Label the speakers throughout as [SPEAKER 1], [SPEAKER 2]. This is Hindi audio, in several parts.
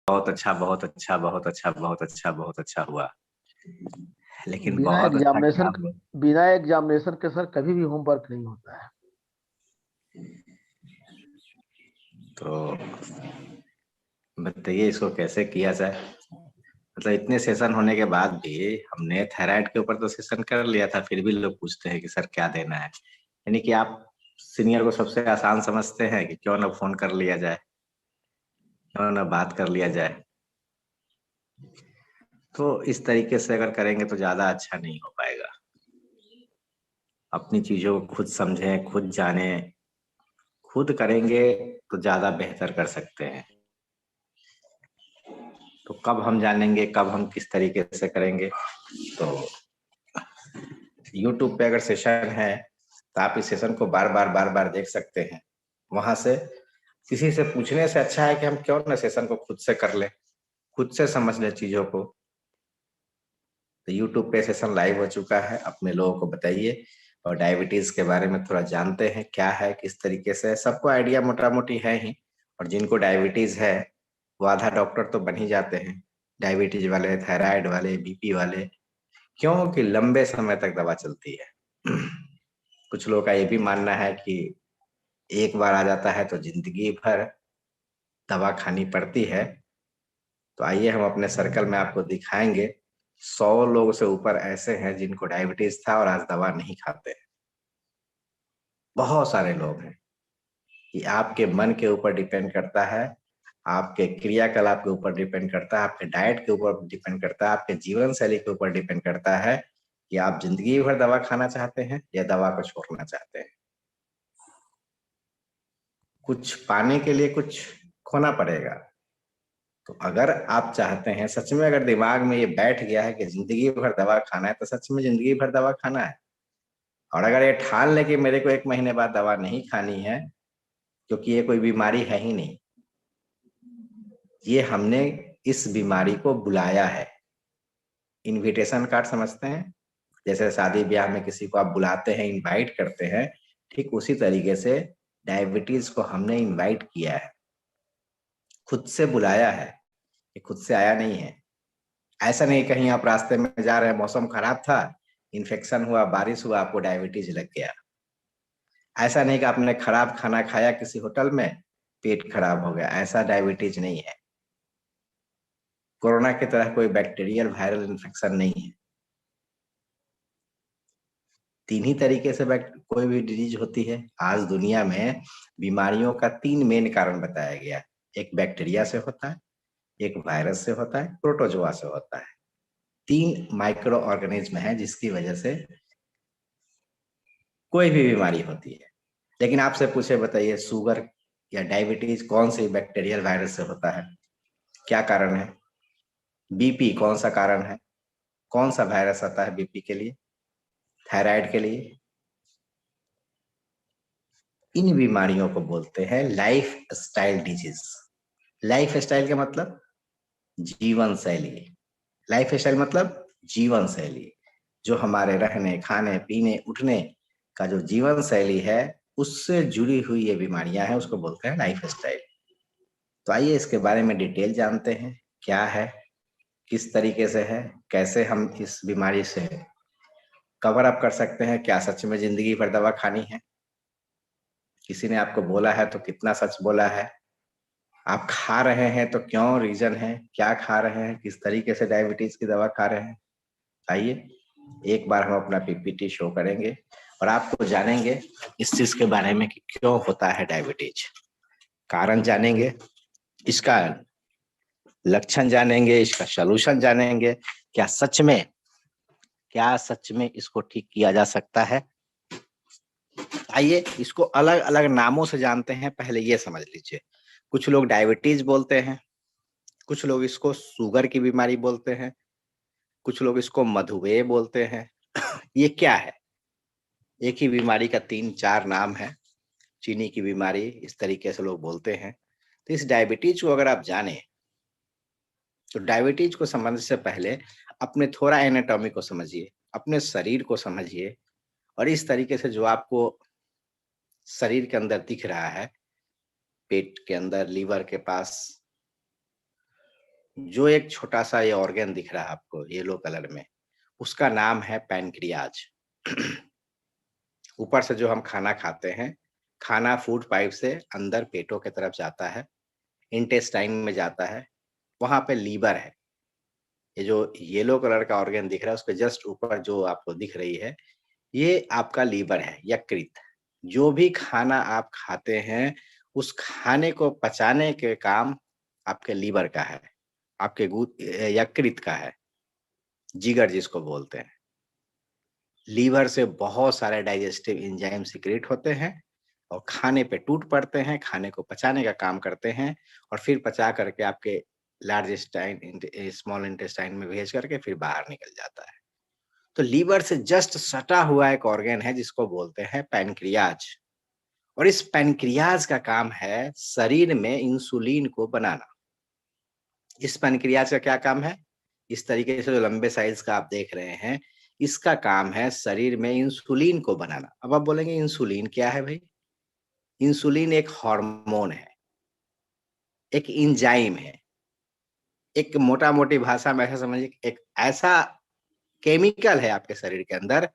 [SPEAKER 1] बहुत अच्छा, बहुत अच्छा, बहुत अच्छा, बहुत अच्छा, बहुत अच्छा हुआ। लेकिन
[SPEAKER 2] बिना
[SPEAKER 1] बहुत अच्छा क्या
[SPEAKER 2] एग्जामिनेशन
[SPEAKER 1] हुआ।
[SPEAKER 2] बिना एग्जामिनेशन के सर कभी भी होमवर्क नहीं होता है।
[SPEAKER 1] तो बताइए इसको कैसे किया जाए। मतलब इतने सेशन होने के बाद भी हमने थायराइड के ऊपर तो सेशन कर लिया था, फिर भी लोग पूछते हैं कि सर क्या देना है। यानी कि आप सीनियर को सबसे आसान समझते हैं कि क्यों ना फोन कर लिया जाए, क्यों ना बात कर लिया जाए। तो इस तरीके से अगर करेंगे तो ज्यादा अच्छा नहीं हो पाएगा। अपनी चीजों को खुद समझें, खुद जाने, खुद करेंगे तो ज्यादा बेहतर कर सकते हैं। तो कब हम जानेंगे, कब हम किस तरीके से करेंगे। तो यूट्यूब पे अगर सेशन है तो आप इस सेशन को बार बार बार बार देख सकते हैं। वहां से किसी से पूछने से अच्छा है कि हम क्यों ना सेशन को खुद से कर ले, खुद से समझ ले चीजों को। तो यूट्यूब पे सेशन लाइव हो चुका है, अपने लोगों को बताइए। और डायबिटीज के बारे में थोड़ा जानते हैं क्या है, किस तरीके से। सबको आइडिया मोटा मोटी है ही। और जिनको डायबिटीज है वो आधा डॉक्टर तो बन ही जाते हैं। डायबिटीज वाले, थायराइड वाले, बीपी वाले। क्योंकि लंबे समय तक दवा चलती है। कुछ लोगों का ये भी मानना है कि एक बार आ जाता है तो जिंदगी भर दवा खानी पड़ती है। तो आइए हम अपने सर्कल में आपको दिखाएंगे। 100 लोग से ऊपर ऐसे हैं जिनको डायबिटीज था और आज दवा नहीं खाते। बहुत सारे लोग हैं। कि आपके मन के ऊपर डिपेंड करता है, आपके क्रियाकलाप के ऊपर डिपेंड करता है, आपके डाइट के ऊपर डिपेंड करता है, आपके जीवन शैली के ऊपर डिपेंड करता है कि आप जिंदगी भर दवा खाना चाहते हैं या दवा को छोड़ना चाहते हैं। कुछ पाने के लिए कुछ खोना पड़ेगा। तो अगर आप चाहते हैं सच में, अगर दिमाग में ये बैठ गया है कि जिंदगी भर दवा खाना है, तो सच में जिंदगी भर दवा खाना है। और अगर ये ठान ले कि मेरे को 1 महीने बाद दवा नहीं खानी है, क्योंकि ये कोई बीमारी है ही नहीं, ये हमने इस बीमारी को बुलाया है। इनविटेशन कार्ड समझते हैं, जैसे शादी ब्याह में किसी को आप बुलाते हैं, इनवाइट करते हैं, ठीक उसी तरीके से डायबिटीज को हमने इनवाइट किया है, खुद से बुलाया है। ये खुद से आया नहीं है। ऐसा नहीं कहीं आप रास्ते में जा रहे हैं, मौसम खराब था, इन्फेक्शन हुआ, बारिश हुआ, आपको डायबिटीज लग गया। ऐसा नहीं कि आपने खराब खाना खाया किसी होटल में, पेट खराब हो गया। ऐसा डायबिटीज नहीं है। कोरोना की तरह कोई बैक्टीरियल वायरल इन्फेक्शन नहीं है। तीन ही तरीके से कोई भी डिजीज होती है आज दुनिया में। बीमारियों का 3 मेन कारण बताया गया। एक बैक्टीरिया से होता है, एक वायरस से होता है, प्रोटोजोआ से होता है। 3 माइक्रो ऑर्गेनिज्म है जिसकी वजह से कोई भी बीमारी होती है। लेकिन आपसे पूछे, बताइए शुगर या डायबिटीज कौन सी बैक्टीरियल वायरस से होता है, क्या कारण है। बीपी कौन सा कारण है, कौन सा वायरस आता है बीपी के लिए, थायराइड के लिए। इन बीमारियों को बोलते हैं life style disease. Life style का मतलब जीवन शैली। लाइफ स्टाइल मतलब जीवन शैली। जो हमारे रहने, खाने, पीने, उठने का जो जीवन शैली है, उससे जुड़ी हुई ये बीमारियां हैं, उसको बोलते हैं लाइफ स्टाइल। तो आइए इसके बारे में डिटेल जानते हैं, क्या है, किस तरीके से है, कैसे हम इस बीमारी से कवर अप कर सकते हैं। क्या सच में जिंदगी भर दवा खानी है? किसी ने आपको बोला है तो कितना सच बोला है? आप खा रहे हैं तो क्यों, रीजन है, क्या खा रहे हैं, किस तरीके से डायबिटीज की दवा खा रहे हैं। आइए एक बार हम अपना पीपीटी शो करेंगे और आपको जानेंगे इस चीज के बारे में कि क्यों होता है डायबिटीज। कारण जानेंगे, इसका लक्षण जानेंगे, इसका सलूशन जानेंगे। क्या सच में इसको ठीक किया जा सकता है। आइए इसको अलग अलग नामों से जानते हैं। पहले ये समझ लीजिए, कुछ लोग डायबिटीज बोलते हैं, कुछ लोग इसको शुगर की बीमारी बोलते हैं, कुछ लोग इसको मधुमेह बोलते हैं। ये क्या है? एक ही बीमारी का 3-4 नाम है। चीनी की बीमारी, इस तरीके से लोग बोलते हैं। तो इस डायबिटीज को अगर आप जाने, तो डायबिटीज को समझने से पहले अपने थोड़ा एनाटॉमी को समझिए, अपने शरीर को समझिए। और इस तरीके से जो आपको शरीर के अंदर दिख रहा है, पेट के अंदर, लीवर के पास, जो एक छोटा सा ये ऑर्गन दिख रहा है आपको येलो कलर में, उसका नाम है पैनक्रियाज। ऊपर से जो हम खाना खाते हैं, खाना फूड पाइप से अंदर पेटों की तरफ जाता है, इंटेस्टाइन में जाता है, वहाँ पे लीवर है। ये जो येलो कलर का ऑर्गन दिख रहा है उसके जस्ट ऊपर जो आपको दिख रही है, ये आपका लीवर है, यकृत। जो भी खाना आप खाते हैं, उस खाने को पचाने के काम आपके लीवर का है, आपके यकृत का है, जिगर जिसको बोलते हैं। लीवर से बहुत सारे डाइजेस्टिव एंजाइम सीक्रेट होते हैं और खाने पे टूट पड़ते हैं, खाने को पचाने का काम करते हैं और फिर पचा करके आपके लार्ज स्मॉल इंटेस्टाइन में भेज करके फिर बाहर निकल जाता है। तो लीवर से जस्ट सटा हुआ एक ऑर्गन है जिसको बोलते हैं पैनक्रियाज। और इस पैनक्रियाज का काम है शरीर में इंसुलिन को बनाना। इस पैनक्रियाज का क्या काम है? इस तरीके से जो लंबे साइज का आप देख रहे हैं, इसका काम है शरीर में इंसुलिन को बनाना। अब आप बोलेंगे इंसुलिन क्या है भाई? इंसुलिन एक हार्मोन है, एक एंजाइम है, एक मोटा-मोटी भाषा में ऐसा समझिए एक ऐसा केमिकल है आपके शरीर के अंदर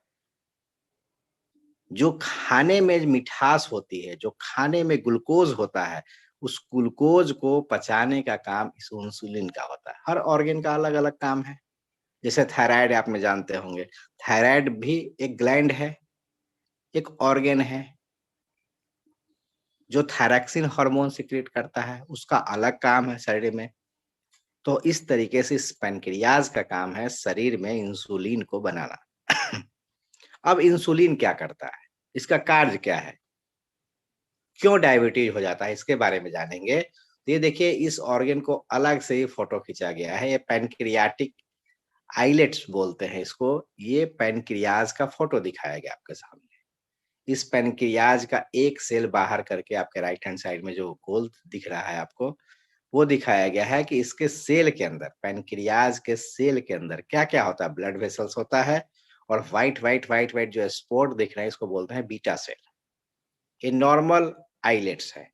[SPEAKER 1] जो खाने में मिठास होती है, जो खाने में ग्लूकोज होता है, उस ग्लूकोज को पचाने का काम इस इंसुलिन का होता है। हर ऑर्गन का अलग-अलग काम है। जैसे थायराइड आप में जानते होंगे, थायराइड भी एक ग्लैंड है, एक ऑर्गन है, जो थायरॉक्सिन हार्मोन सीक्रेट करता है, उसका अलग काम है शरीर में। तो इस तरीके से इस पैनक्रियाज का काम है शरीर में इंसुलिन को बनाना। अब इंसुलिन क्या करता है? इसका कार्य क्या है? क्यों डायबिटीज हो जाता है? इसके बारे में जानेंगे। तो ये देखिए इस ऑर्गन को अलग से ही फोटो खींचा गया है। ये पैनक्रियाटिक आइलेट्स बोलते हैं इसको। ये पैनक्रियाज का फोटो दिखाया गया आपके सामने। इस पैनक्रियाज का एक सेल बाहर करके आपके राइट हैंड साइड में जो गोल दिख रहा है आपको, वो दिखाया गया है कि इसके सेल के अंदर, पैनक्रियाज के सेल के अंदर क्या-क्या होता है? ब्लड वेसल्स होता है और व्हाइट जो स्पॉट दिख रहे हैं इसको बोलते हैं बीटा सेल। ये नॉर्मल आइलेट्स है।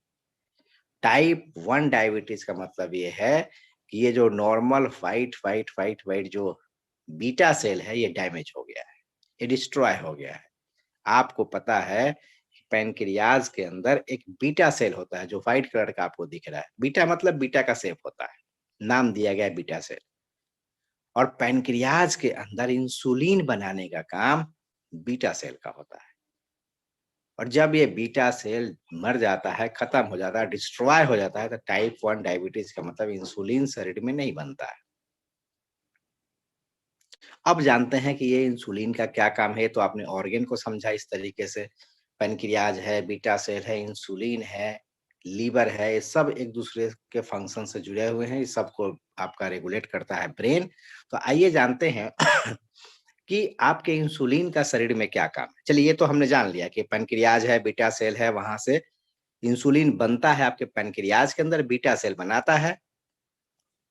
[SPEAKER 1] टाइप 1 डायबिटीज का मतलब ये है कि ये जो नॉर्मल व्हाइट जो बीटा सेल है, ये डैमेज हो गया है, ये डिस्ट्रॉय हो गया है। आपको पता है पैनक्रियाज के अंदर एक बीटा सेल होता है जो व्हाइट कलर का आपको दिख रहा है। बीटा मतलब बीटा का शेप होता है, नाम दिया गया है बीटा सेल। और पैनक्रियाज के अंदर इंसुलिन बनाने का काम बीटा सेल का होता है। और जब ये बीटा सेल मर जाता है, खत्म हो जाता है, डिस्ट्रॉय हो जाता है, तो टाइप 1 डायबिटीज का मतलब इंसुलिन शरीर में नहीं बनता है। अब जानते हैं कि ये इंसुलिन का क्या काम है। तो आपने ऑर्गन को समझा इस तरीके से, पैनक्रियाज है, बीटा सेल है, इंसुलिन है, लीवर है, ये सब एक दूसरे के फंक्शन से जुड़े हुए हैं। इस सबको आपका रेगुलेट करता है ब्रेन। तो आइए जानते हैं कि आपके इंसुलिन का शरीर में क्या काम है। चलिए ये तो हमने जान लिया कि पैनक्रियाज है, बीटा सेल है, वहां से इंसुलिन बनता है आपके पैनक्रियाज के अंदर, बीटा सेल बनाता है।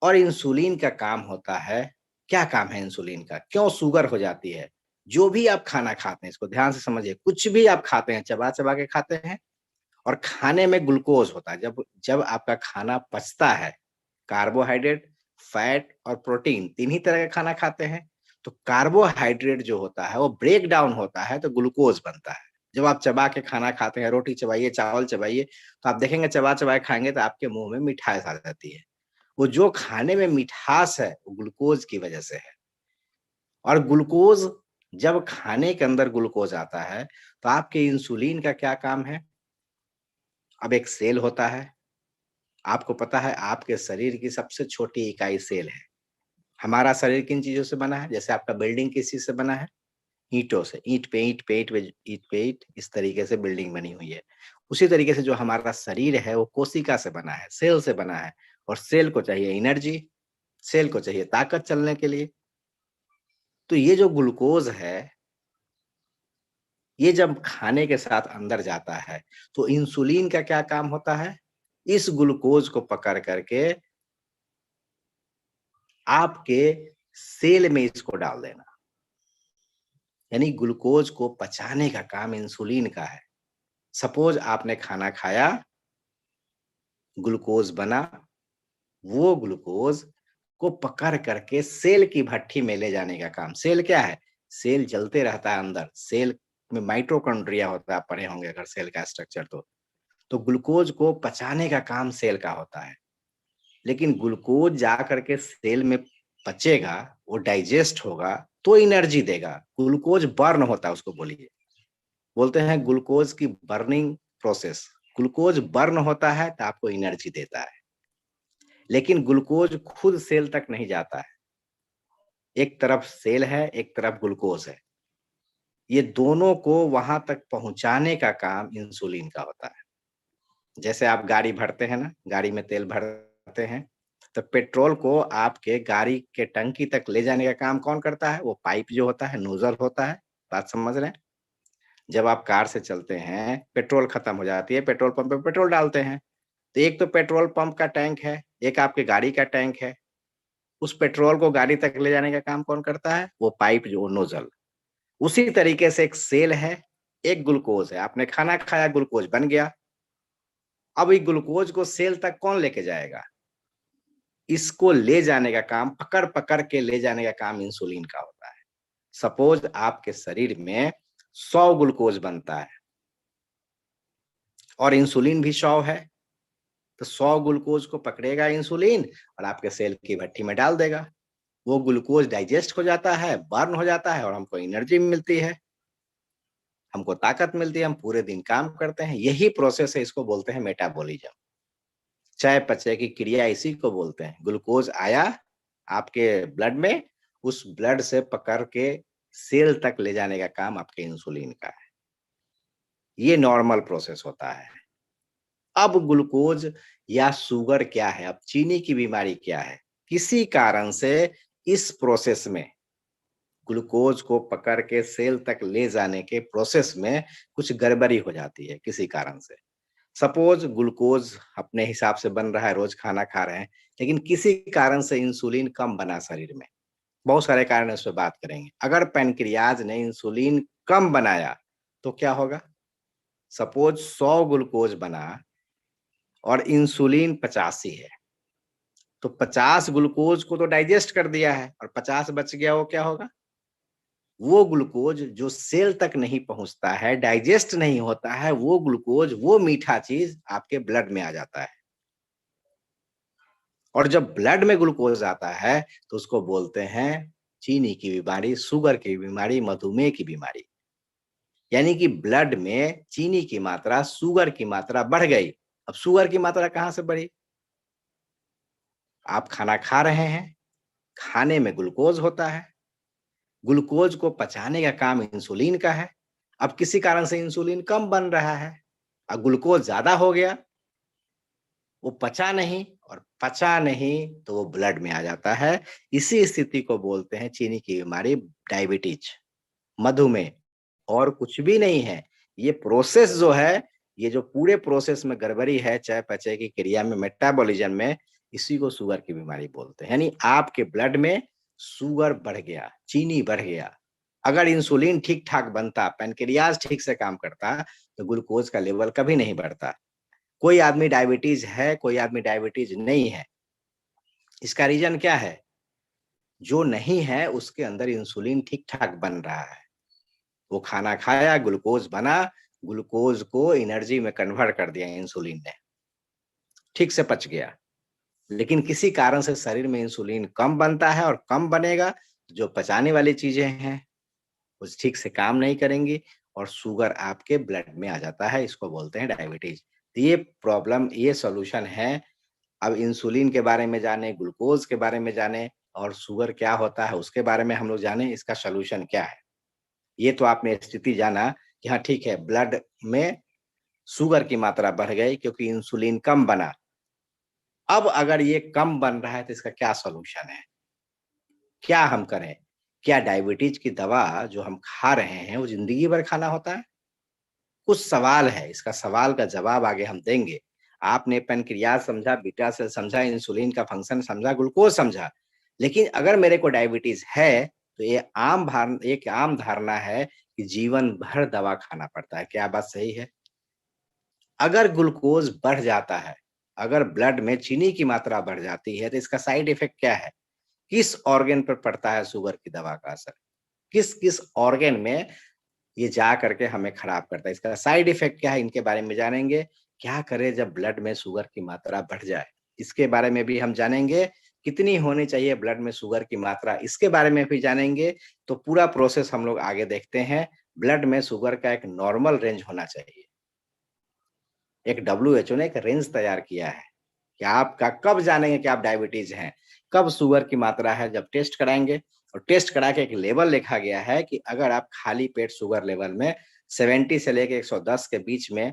[SPEAKER 1] और इंसुलिन का काम होता है, क्या काम है इंसुलिन का? क्यों शुगर हो जाती है? जो भी आप खाना खाते हैं, इसको ध्यान से समझिए, कुछ भी आप खाते हैं, चबा-चबा के खाते हैं और खाने में ग्लूकोज होता है। जब जब आपका खाना पचता है, कार्बोहाइड्रेट, फैट और प्रोटीन 3 ही तरह का खाना खाते हैं, तो कार्बोहाइड्रेट जो होता है वो ब्रेक डाउन होता है तो ग्लूकोज बनता है। जब आप चबा के खाना खाते हैं, रोटी चबाइए, चावल चबाइए, तो आप देखेंगे चबा-चबा के खाएँगे तो आपके मुँह में मिठास आ जाती है। वो जो खाने में मिठास है, वो ग्लूकोज की वजह से है। और ग्लूकोज, जब खाने के अंदर ग्लूकोज आता है, तो आपके इंसुलिन का क्या काम है? अब एक सेल होता है, आपको पता है आपके शरीर की सबसे छोटी इकाई सेल है। हमारा शरीर किन चीज़ों से बना है? जैसे आपका बिल्डिंग किस चीज़ से बना है? ईंटों से। ईंट पे ईंट इस तरीके से बिल्डिंग बनी हुई है। उसी तरीके से जो हमारा शरीर है वो कोशिका से बना है, सेल से बना है। और सेल को चाहिए एनर्जी, सेल को चाहिए ताकत चलने के लिए। तो ये जो ग्लूकोज है, ये जब खाने के साथ अंदर जाता है, तो इंसुलिन का क्या काम होता है? इस ग्लूकोज को पकड़ करके आपके सेल में इसको डाल देना। यानी ग्लूकोज को पचाने का काम इंसुलिन का है। सपोज आपने खाना खाया, ग्लूकोज बना, वो ग्लूकोज को पकड़ करके सेल की भट्ठी में ले जाने का काम। सेल क्या है? सेल जलते रहता है अंदर, सेल में माइटोकॉन्ड्रिया होता है, पढ़े होंगे अगर सेल का स्ट्रक्चर तो ग्लूकोज को पचाने का काम सेल का होता है। लेकिन ग्लूकोज जा करके सेल में पचेगा, वो डाइजेस्ट होगा तो एनर्जी देगा। ग्लूकोज बर्न होता है, उसको बोलते हैं ग्लूकोज की बर्निंग प्रोसेस। ग्लूकोज बर्न होता है तो आपको एनर्जी देता है, लेकिन ग्लूकोज खुद सेल तक नहीं जाता है। एक तरफ सेल है, एक तरफ ग्लूकोज है, ये दोनों को वहां तक पहुंचाने का काम इंसुलिन का होता है। जैसे आप गाड़ी भरते हैं ना, गाड़ी में तेल भरते हैं, तो पेट्रोल को आपके गाड़ी के टंकी तक ले जाने का काम कौन करता है? वो पाइप जो होता है, नोजल होता है। बात समझ रहे हैं? जब आप कार से चलते हैं, पेट्रोल खत्म हो जाती है, पेट्रोल पंप पे पेट्रोल डालते हैं, तो एक तो पेट्रोल पंप का टैंक है, एक आपके गाड़ी का टैंक है। उस पेट्रोल को गाड़ी तक ले जाने का काम कौन करता है? वो पाइप, जो नोजल। उसी तरीके से एक सेल है, एक ग्लूकोज है। आपने खाना खाया, ग्लूकोज बन गया। अब ये ग्लूकोज को सेल तक कौन लेके जाएगा? इसको ले जाने का काम, पकड़ पकड़ के ले जाने का काम इंसुलिन का होता है। सपोज आपके शरीर में 100 ग्लूकोज बनता है और इंसुलिन भी 100 है, तो 100 ग्लूकोज को पकड़ेगा इंसुलिन और आपके सेल की भट्टी में डाल देगा। वो ग्लूकोज डाइजेस्ट हो जाता है, बर्न हो जाता है और हमको एनर्जी मिलती है, हमको ताकत मिलती है, हम पूरे दिन काम करते हैं। यही प्रोसेस है, इसको बोलते हैं मेटाबॉलिज्म। चय पचय की क्रिया इसी को बोलते हैं। ग्लूकोज आया आपके ब्लड में, उस ब्लड से पकड़ के सेल तक ले जाने का काम आपके इंसुलिन का है। ये नॉर्मल प्रोसेस होता है। अब ग्लूकोज या शुगर क्या है, अब चीनी की बीमारी क्या है? किसी कारण से इस प्रोसेस में, ग्लूकोज को पकड़ के सेल तक ले जाने के प्रोसेस में कुछ गड़बड़ी हो जाती है किसी कारण से। सपोज ग्लूकोज अपने हिसाब से बन रहा है, रोज खाना खा रहे हैं, लेकिन किसी कारण से इंसुलिन कम बना शरीर में। बहुत सारे कारण है, उस पर बात करेंगे। अगर पैनक्रियाज ने इंसुलिन कम बनाया तो क्या होगा? सपोज 100 ग्लूकोज बना और इंसुलिन 85 है, तो 50 ग्लूकोज को तो डाइजेस्ट कर दिया है और 50 बच गया, वो क्या होगा? वो ग्लूकोज जो सेल तक नहीं पहुंचता है, डाइजेस्ट नहीं होता है, वो ग्लूकोज, वो मीठा चीज आपके ब्लड में आ जाता है। और जब ब्लड में ग्लूकोज आता है तो उसको बोलते हैं चीनी की बीमारी, शुगर की बीमारी, मधुमेह की बीमारी। यानी कि ब्लड में चीनी की मात्रा, शुगर की मात्रा बढ़ गई। अब शुगर की मात्रा कहां से बढ़ी? आप खाना खा रहे हैं, खाने में ग्लूकोज होता है, ग्लूकोज को पचाने का काम इंसुलिन का है। अब किसी कारण से इंसुलिन कम बन रहा है, अब ग्लूकोज ज्यादा हो गया, वो पचा नहीं, और पचा नहीं तो वो ब्लड में आ जाता है। इसी स्थिति को बोलते हैं चीनी की बीमारी, डायबिटीज, मधुमेह, और कुछ भी नहीं है। ये प्रोसेस जो है, ये जो पूरे प्रोसेस में गड़बड़ी है चयापचय की क्रिया में, मेटाबॉलिज्म में, इसी को शुगर की बीमारी बोलते हैं। यानी आपके ब्लड में शुगर बढ़ गया, चीनी बढ़ गया। अगर इंसुलिन ठीक ठाक बनता, पैनक्रियाज ठीक से काम करता, तो ग्लूकोज का लेवल कभी नहीं बढ़ता। कोई आदमी डायबिटीज है, कोई आदमी डायबिटीज नहीं है। इसका रीजन क्या है? जो नहीं है उसके अंदर इंसुलिन ठीक ठाक बन रहा है। वो खाना खाया, ग्लूकोज बना, ग्लूकोज को एनर्जी में कन्वर्ट कर दिया इंसुलिन ने, ठीक से पच गया। लेकिन किसी कारण से शरीर में इंसुलिन कम बनता है, और कम बनेगा, जो पचाने वाली चीजें हैं वो ठीक से काम नहीं करेंगी और शुगर आपके ब्लड में आ जाता है। इसको बोलते हैं डायबिटीज। तो ये प्रॉब्लम, ये सॉल्यूशन है। अब इंसुलिन के बारे में जाने, ग्लूकोज के बारे में जाने, और शुगर क्या होता है उसके बारे में हम लोग जाने, इसका सॉल्यूशन क्या है। ये तो आपने स्थिति जाना कि हाँ ठीक है, ब्लड में शुगर की मात्रा बढ़ गई क्योंकि इंसुलिन कम बना। अब अगर ये कम बन रहा है तो इसका क्या सॉल्यूशन है, क्या हम करें? क्या डायबिटीज की दवा जो हम खा रहे हैं वो जिंदगी भर खाना होता है? कुछ सवाल है, इसका सवाल का जवाब आगे हम देंगे। आपने पैनक्रियाज समझा, बीटा सेल समझा, इंसुलिन का फंक्शन समझा, ग्लूकोज समझा, लेकिन अगर मेरे को डायबिटीज है तो ये एक आम धारणा है कि जीवन भर दवा खाना पड़ता है। क्या बात सही है? अगर ग्लूकोज बढ़ जाता है, अगर ब्लड में चीनी की मात्रा बढ़ जाती है, तो इसका साइड इफेक्ट क्या है? किस ऑर्गन पर पड़ता है शुगर की दवा का असर, किस किस ऑर्गन में ये जा करके हमें खराब करता है, इसका साइड इफेक्ट क्या है, इनके बारे में जानेंगे। क्या करें जब ब्लड में शुगर की मात्रा बढ़ जाए, इसके बारे में भी हम जानेंगे। कितनी होनी चाहिए ब्लड में शुगर की मात्रा, इसके बारे में भी जानेंगे। तो पूरा प्रोसेस हम लोग आगे देखते हैं। ब्लड में शुगर का एक नॉर्मल रेंज होना चाहिए। एक WHO ने एक रेंज तैयार किया है कि आपका कब जानेंगे कि आप डायबिटीज हैं, कब शुगर की मात्रा है, जब टेस्ट कराएंगे। और टेस्ट करा के एक लेवल लिखा गया है कि अगर आप खाली पेट शुगर लेवल में 70 से लेके 110 के बीच में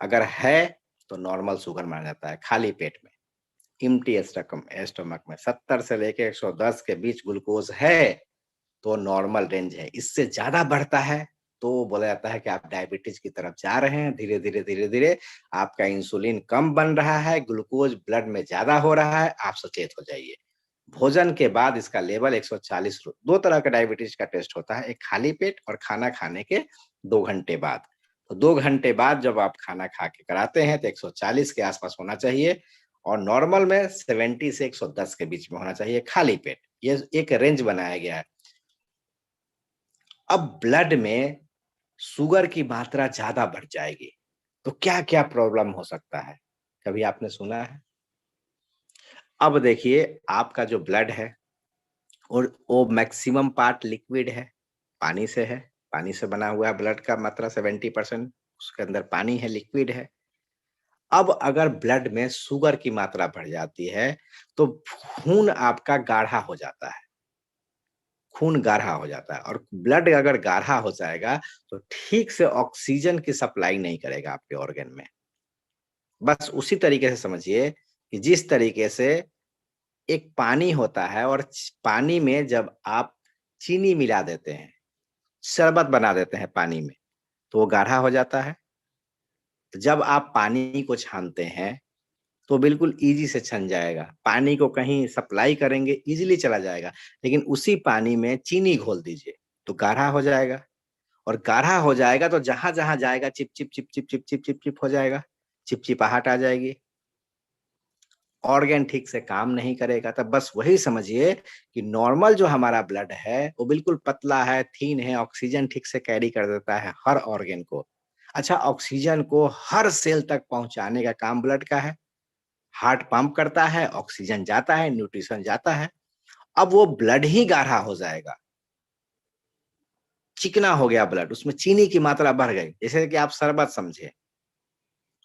[SPEAKER 1] अगर है तो नॉर्मल शुगर माना जाता है। खाली पेट में इम्प्टी स्टमक में 70 से लेके 110 के बीच ग्लूकोज है तो नॉर्मल रेंज है। इससे ज्यादा बढ़ता है तो बोला जाता है कि आप डायबिटीज की तरफ जा रहे हैं। धीरे धीरे धीरे धीरे आपका इंसुलिन कम बन रहा है, ग्लूकोज ब्लड में ज्यादा हो रहा है, आप सचेत हो जाइए। भोजन के बाद इसका लेवल 140। दो तरह का डायबिटीज का टेस्ट होता है, एक खाली पेट और खाना खाने के 2 घंटे बाद। तो 2 घंटे बाद जब आप खाना खा के कराते हैं तो 140 के आसपास होना चाहिए और नॉर्मल में 70 से 110 के बीच में होना चाहिए खाली पेट। ये एक रेंज बनाया गया है। अब ब्लड में शुगर की मात्रा ज्यादा बढ़ जाएगी तो क्या क्या प्रॉब्लम हो सकता है, कभी आपने सुना है? अब देखिए, आपका जो ब्लड है और वो मैक्सिमम पार्ट लिक्विड है, पानी से है। पानी से बना हुआ है ब्लड का मात्रा 70%, उसके अंदर पानी है, लिक्विड है। अब अगर ब्लड में शुगर की मात्रा बढ़ जाती है तो खून आपका गाढ़ा हो जाता है, खून गाढ़ा हो जाता है। और ब्लड अगर गाढ़ा हो जाएगा तो ठीक से ऑक्सीजन की सप्लाई नहीं करेगा आपके ऑर्गन में। बस उसी तरीके से समझिए कि जिस तरीके से एक पानी होता है और पानी में जब आप चीनी मिला देते हैं, शरबत बना देते हैं पानी में, तो वो गाढ़ा हो जाता है। जब आप पानी को छानते हैं तो बिल्कुल इजी से छन जाएगा। पानी को कहीं सप्लाई करेंगे इजीली चला जाएगा। लेकिन उसी पानी में चीनी घोल दीजिए तो गाढ़ा हो जाएगा। और गाढ़ा हो जाएगा तो जहां जहां जाएगा chip chip chip chip chip chip chip chip हो जाएगा, चिपचिपाहट आ जाएगी, ऑर्गन ठीक से काम नहीं करेगा। तब बस वही समझिए कि नॉर्मल जो हमारा ब्लड है वो बिल्कुल पतला है, थीन है, ऑक्सीजन ठीक से कैरी कर देता है हर ऑर्गन को। अच्छा, ऑक्सीजन को हर सेल तक पहुंचाने का काम ब्लड का है। हार्ट पंप करता है, ऑक्सीजन जाता है, न्यूट्रिशन जाता है। अब वो ब्लड ही गाढ़ा हो जाएगा, चिकना हो गया ब्लड, उसमें चीनी की मात्रा बढ़ गई। जैसे कि आप शरबत समझे,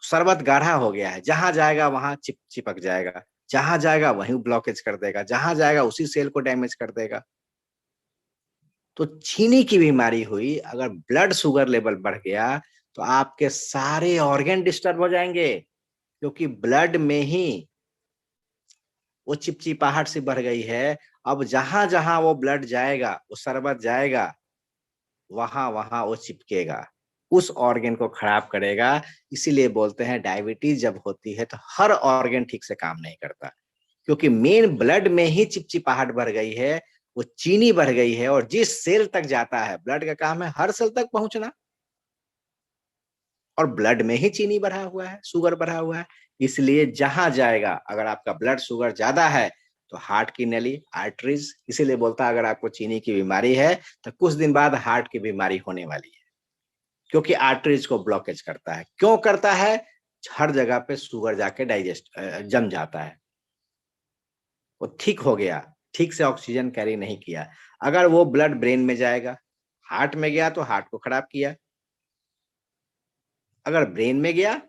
[SPEAKER 1] शरबत गाढ़ा हो गया है, जहां जाएगा वहां चिपक जाएगा, जहां जाएगा वहीं ब्लॉकेज कर देगा, जहां जाएगा उसी सेल को डैमेज कर देगा। तो चीनी की बीमारी हुई, अगर ब्लड शुगर लेवल बढ़ गया तो आपके सारे ऑर्गन डिस्टर्ब हो जाएंगे, क्योंकि ब्लड में ही वो चिपचिपाहट से बढ़ गई है। अब जहां जहां वो ब्लड जाएगा, वो शरबत जाएगा, वहां वहां वो चिपकेगा, उस ऑर्गन को खराब करेगा। इसीलिए बोलते हैं डायबिटीज जब होती है तो हर ऑर्गन ठीक से काम नहीं करता, क्योंकि मेन ब्लड में ही चिपचिपाहट बढ़ गई है, वो चीनी बढ़ गई है। और जिस सेल तक जाता है, ब्लड का काम है हर सेल तक पहुंचना, और ब्लड में ही चीनी बढ़ा हुआ है, शुगर बढ़ा हुआ है। इसलिए जहां जाएगा, अगर आपका ब्लड शुगर ज्यादा है तो हार्ट की नली, आर्टरीज, इसीलिए बोलता है अगर आपको चीनी की बीमारी है तो कुछ दिन बाद हार्ट की बीमारी होने वाली है, क्योंकि आर्टरीज को ब्लॉकेज करता है। क्यों करता है? हर जगह पे शुगर जाके डाइजेस्ट जम जाता है। वो ठीक हो गया, ठीक से ऑक्सीजन कैरी नहीं किया। अगर वो ब्लड ब्रेन में जाएगा, हार्ट में गया तो हार्ट को खराब किया। अगर ब्रेन में गया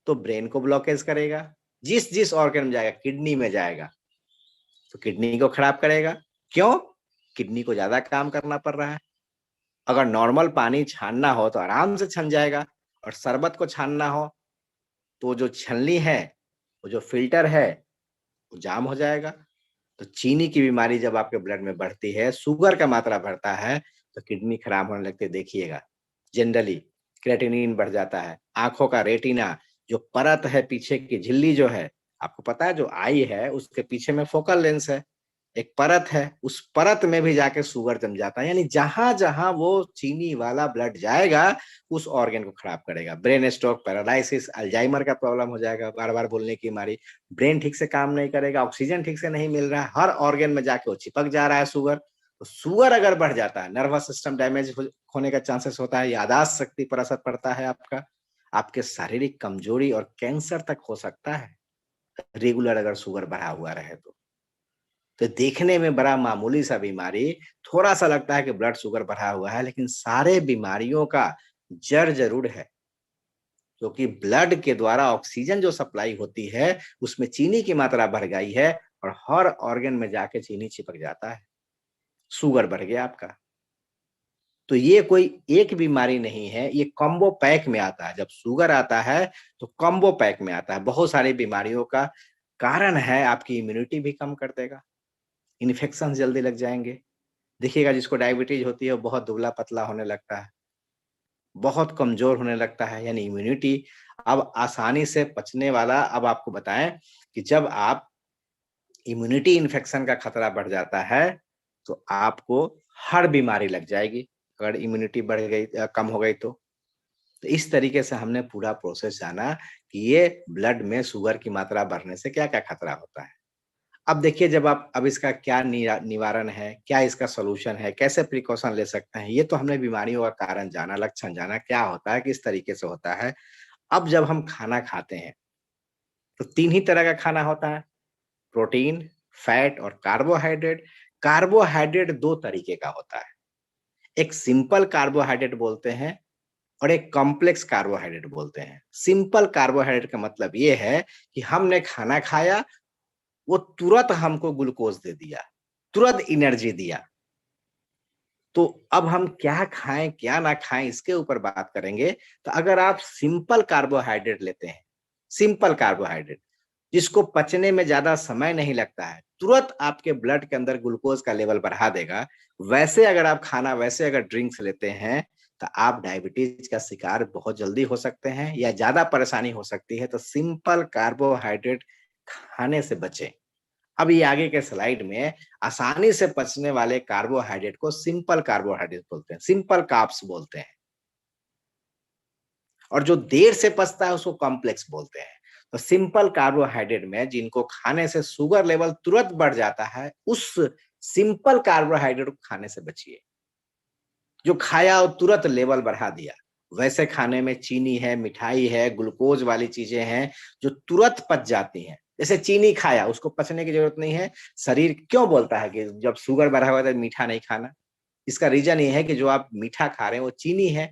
[SPEAKER 1] तो ब्रेन को ब्लॉकेज करेगा। जिस जिस ऑर्गन में जाएगा, किडनी में जाएगा तो किडनी को खराब करेगा। क्यों? किडनी को ज्यादा काम करना पड़ रहा है। अगर नॉर्मल पानी छानना हो तो आराम से छन जाएगा, और शरबत को छानना हो तो जो छलनी है, वो जो फिल्टर है, वो जाम हो जाएगा। तो चीनी की बीमारी जब आपके ब्लड में बढ़ती है, शुगर का मात्रा बढ़ता है, तो किडनी खराब होने लगती है। देखिएगा, जनरली क्रेटिनिन बढ़ जाता है, आंखों का रेटिना, जो परत है पीछे की झिल्ली जो है, आपको पता है जो आई है उसके पीछे में फोकल लेंस है, एक परत है, उस परत में भी जाके शुगर जम जाता है, यानी जहां जहां वो चीनी वाला ब्लड जाएगा उस ऑर्गन को खराब करेगा। ब्रेन स्ट्रोक, पैरालिसिस, अल्जाइमर का प्रॉब्लम हो जाएगा, बार बार बोलने की बीमारी, ब्रेन ठीक से काम नहीं करेगा, ऑक्सीजन ठीक से नहीं मिल रहा है, हर ऑर्गन में जाके वो चिपक जा रहा है शुगर। तो शुगर अगर बढ़ जाता है, नर्वस सिस्टम डैमेज होने का चांसेस होता है, यादाश्त शक्ति पर असर पड़ता है आपका, आपके शारीरिक कमजोरी और कैंसर तक हो सकता है रेगुलर अगर शुगर बढ़ा हुआ रहे तो देखने में बड़ा मामूली सा बीमारी, थोड़ा सा लगता है कि ब्लड शुगर बढ़ा हुआ है, लेकिन सारे बीमारियों का जड़ जरूर है, क्योंकि ब्लड के द्वारा ऑक्सीजन जो सप्लाई होती है उसमें चीनी की मात्रा बढ़ गई है और हर ऑर्गन में जाके चीनी चिपक जाता है, शुगर बढ़ गया आपका। तो ये कोई एक बीमारी नहीं है, ये कॉम्बो पैक में आता है। जब शुगर आता है तो कॉम्बो पैक में आता है, बहुत सारी बीमारियों का कारण है, आपकी इम्यूनिटी भी कम कर देगा, इन्फेक्शन जल्दी लग जाएंगे। देखिएगा जिसको डायबिटीज होती है वो बहुत दुबला पतला होने लगता है, बहुत कमजोर होने लगता है, यानी इम्यूनिटी अब आसानी से पचने वाला। अब आपको बताएं कि जब आप इम्यूनिटी इन्फेक्शन का खतरा बढ़ जाता है तो आपको हर बीमारी लग जाएगी, अगर इम्यूनिटी बढ़ गई कम हो गई तो इस तरीके से हमने पूरा प्रोसेस जाना कि ये ब्लड में शुगर की मात्रा बढ़ने से क्या क्या खतरा होता है। अब देखिए, जब आप अब इसका क्या निवारण है, क्या इसका सॉल्यूशन है, कैसे प्रिकॉशन ले सकते हैं, ये तो हमने बीमारियों का कारण जाना, लक्षण जाना, क्या होता है, किस तरीके से होता है। अब जब हम खाना खाते हैं तो तीन ही तरह का खाना होता है, प्रोटीन, फैट और कार्बोहाइड्रेट। कार्बोहाइड्रेट दो तरीके का होता है, एक सिंपल कार्बोहाइड्रेट बोलते हैं और एक कॉम्प्लेक्स कार्बोहाइड्रेट बोलते हैं। सिंपल कार्बोहाइड्रेट का मतलब ये है कि हमने खाना खाया, वो तुरंत हमको ग्लूकोज दे दिया, तुरंत एनर्जी दिया। तो अब हम क्या खाएं क्या ना खाएं इसके ऊपर बात करेंगे। तो अगर आप सिंपल कार्बोहाइड्रेट लेते हैं, सिंपल कार्बोहाइड्रेट जिसको पचने में ज्यादा समय नहीं लगता है, तुरंत आपके ब्लड के अंदर ग्लूकोज का लेवल बढ़ा देगा, वैसे अगर आप खाना, वैसे अगर ड्रिंक्स लेते हैं तो आप डायबिटीज का शिकार बहुत जल्दी हो सकते हैं या ज्यादा परेशानी हो सकती है। तो सिंपल कार्बोहाइड्रेट खाने से बचें। अब ये आगे के स्लाइड में आसानी से पचने वाले कार्बोहाइड्रेट को सिंपल कार्बोहाइड्रेट बोलते हैं, सिंपल कार्ब्स बोलते हैं, और जो देर से पचता है उसको कॉम्प्लेक्स बोलते हैं। तो सिंपल कार्बोहाइड्रेट में जिनको खाने से शुगर लेवल तुरंत बढ़ जाता है, उस सिंपल कार्बोहाइड्रेट को खाने से बचिए। जो खाया और तुरंत लेवल बढ़ा दिया, वैसे खाने में चीनी है, मिठाई है, ग्लूकोज वाली चीजें हैं जो तुरंत पच जाती हैं। जैसे चीनी खाया, उसको पचने की जरूरत नहीं है। शरीर क्यों बोलता है कि जब शुगर बढ़ा हुआ है तो मीठा नहीं खाना? इसका रीजन ये है कि जो आप मीठा खा रहे हैं वो चीनी है,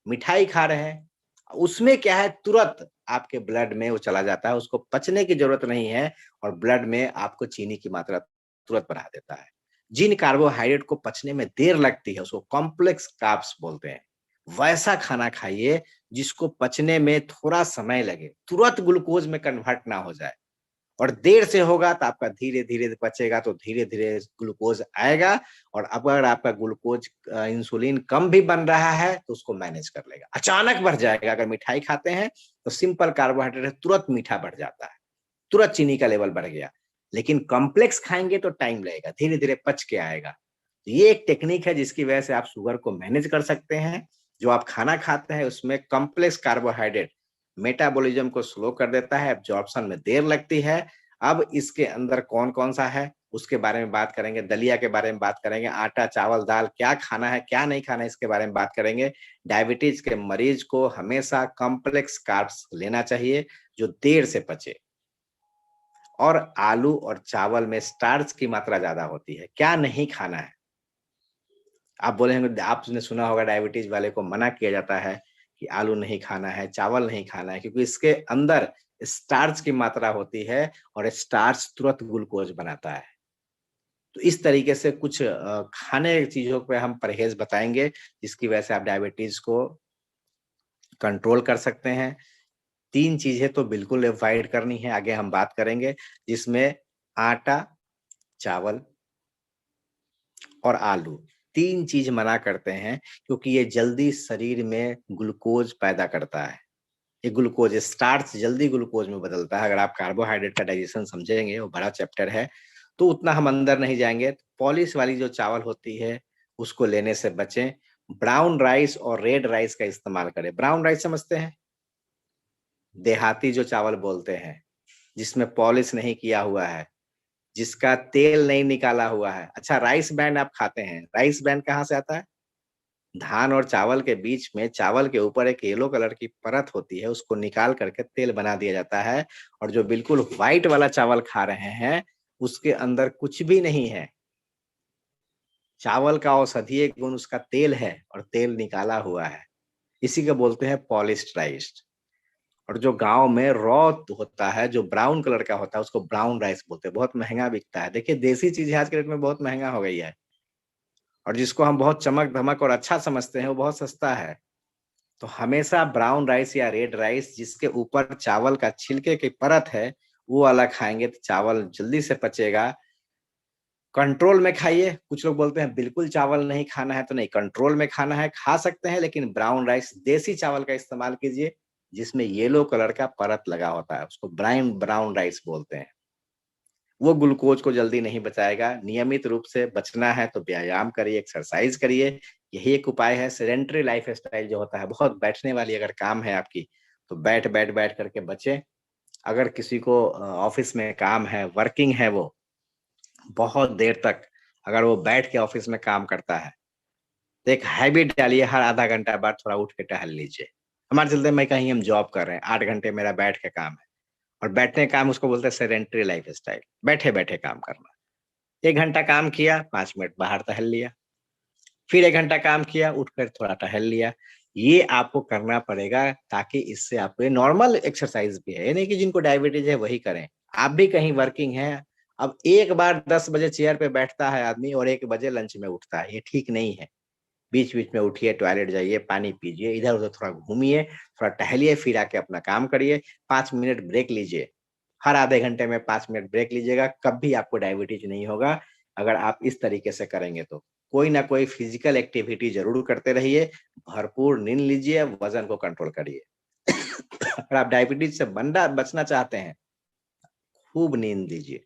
[SPEAKER 1] मिठाई खा रहे हैं, उसमें क्या है, तुरंत आपके ब्लड में वो चला जाता है, उसको पचने की जरूरत नहीं है और ब्लड में आपको चीनी की मात्रा तुरंत बढ़ा देता है। जिन कार्बोहाइड्रेट को पचने में देर लगती है उसको कॉम्प्लेक्स कार्ब्स बोलते हैं। वैसा खाना खाइए जिसको पचने में थोड़ा समय लगे, तुरंत ग्लूकोज में कन्वर्ट ना हो जाए, और देर से होगा तो आपका धीरे धीरे पचेगा तो धीरे धीरे ग्लूकोज आएगा। और अगर आपका ग्लूकोज इंसुलिन कम भी बन रहा है तो उसको मैनेज कर लेगा। अचानक बढ़ जाएगा, अगर मिठाई खाते हैं तो सिंपल कार्बोहाइड्रेट तुरंत मीठा बढ़ जाता है, तुरंत चीनी का लेवल बढ़ गया। लेकिन कॉम्प्लेक्स खाएंगे तो टाइम लगेगा, धीरे धीरे पच के आएगा। तो ये एक टेक्निक है जिसकी वजह से आप शुगर को मैनेज कर सकते हैं। जो आप खाना खाते हैं उसमें कॉम्प्लेक्स कार्बोहाइड्रेट मेटाबॉलिज्म को स्लो कर देता है, एब्जॉर्प्शन में देर लगती है। अब इसके अंदर कौन कौन सा है उसके बारे में बात करेंगे, दलिया के बारे में बात करेंगे, आटा चावल दाल क्या खाना है क्या नहीं खाना है इसके बारे में बात करेंगे। डायबिटीज के मरीज को हमेशा कॉम्प्लेक्स कार्ब्स लेना चाहिए जो देर से पचे, और आलू और चावल में स्टार्च की मात्रा ज्यादा होती है, क्या नहीं खाना है। आप बोलेंगे, आपने सुना होगा डायबिटीज वाले को मना किया जाता है कि आलू नहीं खाना है, चावल नहीं खाना है, क्योंकि इसके अंदर स्टार्च की मात्रा होती है और स्टार्च तुरंत ग्लूकोज बनाता है। तो इस तरीके से कुछ खाने चीजों पे हम परहेज बताएंगे जिसकी वजह से आप डायबिटीज को कंट्रोल कर सकते हैं। तीन चीजें तो बिल्कुल अवॉइड करनी है, आगे हम बात करेंगे, जिसमें आटा, चावल और आलू, तीन चीज मना करते हैं क्योंकि ये जल्दी शरीर में ग्लूकोज पैदा करता है। ये ग्लूकोज स्टार्च जल्दी ग्लूकोज में बदलता है। अगर आप कार्बोहाइड्रेट का डाइजेशन समझेंगे, वो बड़ा चैप्टर है, तो उतना हम अंदर नहीं जाएंगे। पॉलिश वाली जो चावल होती है उसको लेने से बचें। ब्राउन राइस और रेड राइस का इस्तेमाल करें। ब्राउन राइस समझते हैं, देहाती जो चावल बोलते हैं, जिसमें पॉलिश नहीं किया हुआ है, जिसका तेल नहीं निकाला हुआ है। अच्छा, राइस ब्रांड आप खाते हैं, राइस ब्रांड कहाँ से आता है? धान और चावल के बीच में, चावल के ऊपर एक येलो कलर की परत होती है, उसको निकाल करके तेल बना दिया जाता है। और जो बिल्कुल व्हाइट वाला चावल खा रहे हैं उसके अंदर कुछ भी नहीं है। चावल का औषधीय गुण उसका तेल है और तेल निकाला हुआ है। इसी को बोलते हैं पॉलिश्ड राइस। और जो गांव में रॉ होता है, जो ब्राउन कलर का होता है, उसको ब्राउन राइस बोलते हैं। बहुत महंगा बिकता है। देखिए, देसी चीजें आज के डेट में बहुत महंगा हो गई है, और जिसको हम बहुत चमक धमक और अच्छा समझते हैं वो बहुत सस्ता है। तो हमेशा ब्राउन राइस या रेड राइस जिसके ऊपर चावल का छिलके की परत है, वो वाला खाएंगे तो चावल जल्दी से पचेगा। कंट्रोल में खाइए। कुछ लोग बोलते हैं बिल्कुल चावल नहीं खाना है, तो नहीं, कंट्रोल में खाना है, खा सकते हैं, लेकिन ब्राउन राइस देसी चावल का इस्तेमाल कीजिए, जिसमें येलो कलर का परत लगा होता है, उसको ब्राउन ब्राउन राइस बोलते हैं। वो ग्लूकोज को जल्दी नहीं बचाएगा। नियमित रूप से बचना है तो व्यायाम करिए, एक्सरसाइज करिए। यही एक उपाय है। सेडेंटरी लाइफ स्टाइल जो होता है, बहुत बैठने वाली अगर काम है आपकी, तो बैठ बैठ बैठ करके बचे। अगर किसी को ऑफिस में काम है, वर्किंग है, वो बहुत देर तक अगर वो बैठ के ऑफिस में काम करता है, तो एक हैबिट डालिए, हर आधा घंटा बाद थोड़ा उठ के टहल लीजिए। हमारे चलते मैं कहीं हम जॉब कर रहे हैं, 8 घंटे मेरा बैठ के काम है, और बैठने का काम उसको बोलते हैं सेडेंटरी लाइफ स्टाइल, बैठे बैठे काम करना। 1 घंटा काम किया, 5 मिनट बाहर टहल लिया, फिर 1 घंटा काम किया, उठकर थोड़ा टहल लिया। ये आपको करना पड़ेगा, ताकि इससे आपको, ये नॉर्मल एक्सरसाइज भी है, ये नहीं कि जिनको डायबिटीज है वही करें। आप भी कहीं वर्किंग है, अब एक बार 10 बजे चेयर पे बैठता है आदमी और 1 बजे लंच में उठता है, ये ठीक नहीं है। बीच बीच में उठिए, टॉयलेट जाइए, पानी पीजिए, इधर उधर थोड़ा घूमिए, थोड़ा टहलिए, फिर आके अपना काम करिए। 5 मिनट ब्रेक लीजिए। हर आधे घंटे में 5 मिनट ब्रेक लीजिएगा, कभी आपको डायबिटीज नहीं होगा। अगर आप इस तरीके से करेंगे तो कोई ना कोई फिजिकल एक्टिविटी जरूर करते रहिए, भरपूर नींद लीजिए, वजन को कंट्रोल करिए। अगर आप डायबिटीज से बचना चाहते हैं, खूब नींद लीजिए।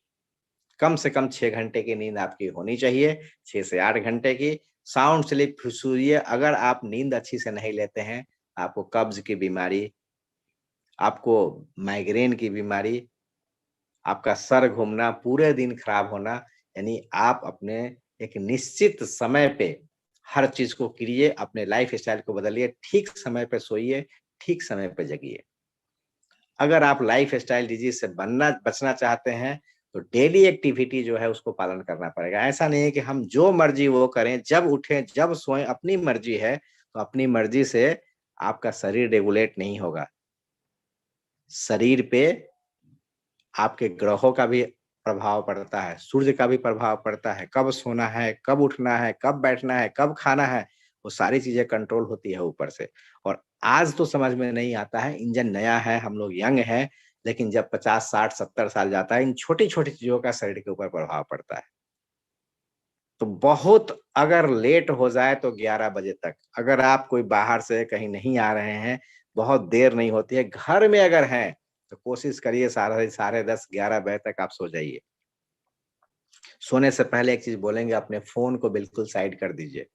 [SPEAKER 1] कम से कम 6 घंटे की नींद आपकी होनी चाहिए, 6 से 8 घंटे की। साउंड स्लीप सोइए। अगर आप नींद अच्छी से नहीं लेते हैं, आपको कब्ज की बीमारी, आपको माइग्रेन की बीमारी, आपका सर घूमना, पूरे दिन खराब होना, यानी आप अपने एक निश्चित समय पे हर चीज को करिए, अपने लाइफ स्टाइल को बदलिए, ठीक समय पे सोइए, ठीक समय पे जगिए। अगर आप लाइफ स्टाइल डिजीज से बचना चाहते हैं, तो डेली एक्टिविटी जो है उसको पालन करना पड़ेगा। ऐसा नहीं है कि हम जो मर्जी वो करें, जब उठें जब सोएं, अपनी मर्जी है, तो अपनी मर्जी से आपका शरीर रेगुलेट नहीं होगा। शरीर पे आपके ग्रहों का भी प्रभाव पड़ता है, सूर्य का भी प्रभाव पड़ता है, कब सोना है, कब उठना है, कब बैठना है, कब खाना है, वो सारी चीजें कंट्रोल होती है ऊपर से। और आज तो समझ में नहीं आता है, इंजन नया है, हम लोग यंग हैं, लेकिन जब 50, 60, 70 साल जाता है, इन छोटी छोटी चीजों का शरीर के ऊपर प्रभाव पड़ता है। तो बहुत अगर लेट हो जाए तो 11 बजे तक, अगर आप कोई बाहर से कहीं नहीं आ रहे हैं, बहुत देर नहीं होती है, घर में अगर हैं, तो कोशिश करिए साढ़े साढ़े 10, 11 बजे तक आप सो जाइए। सोने से पहले एक चीज बोलेंगे, अपने फोन को बिल्कुल साइड कर दीजिए।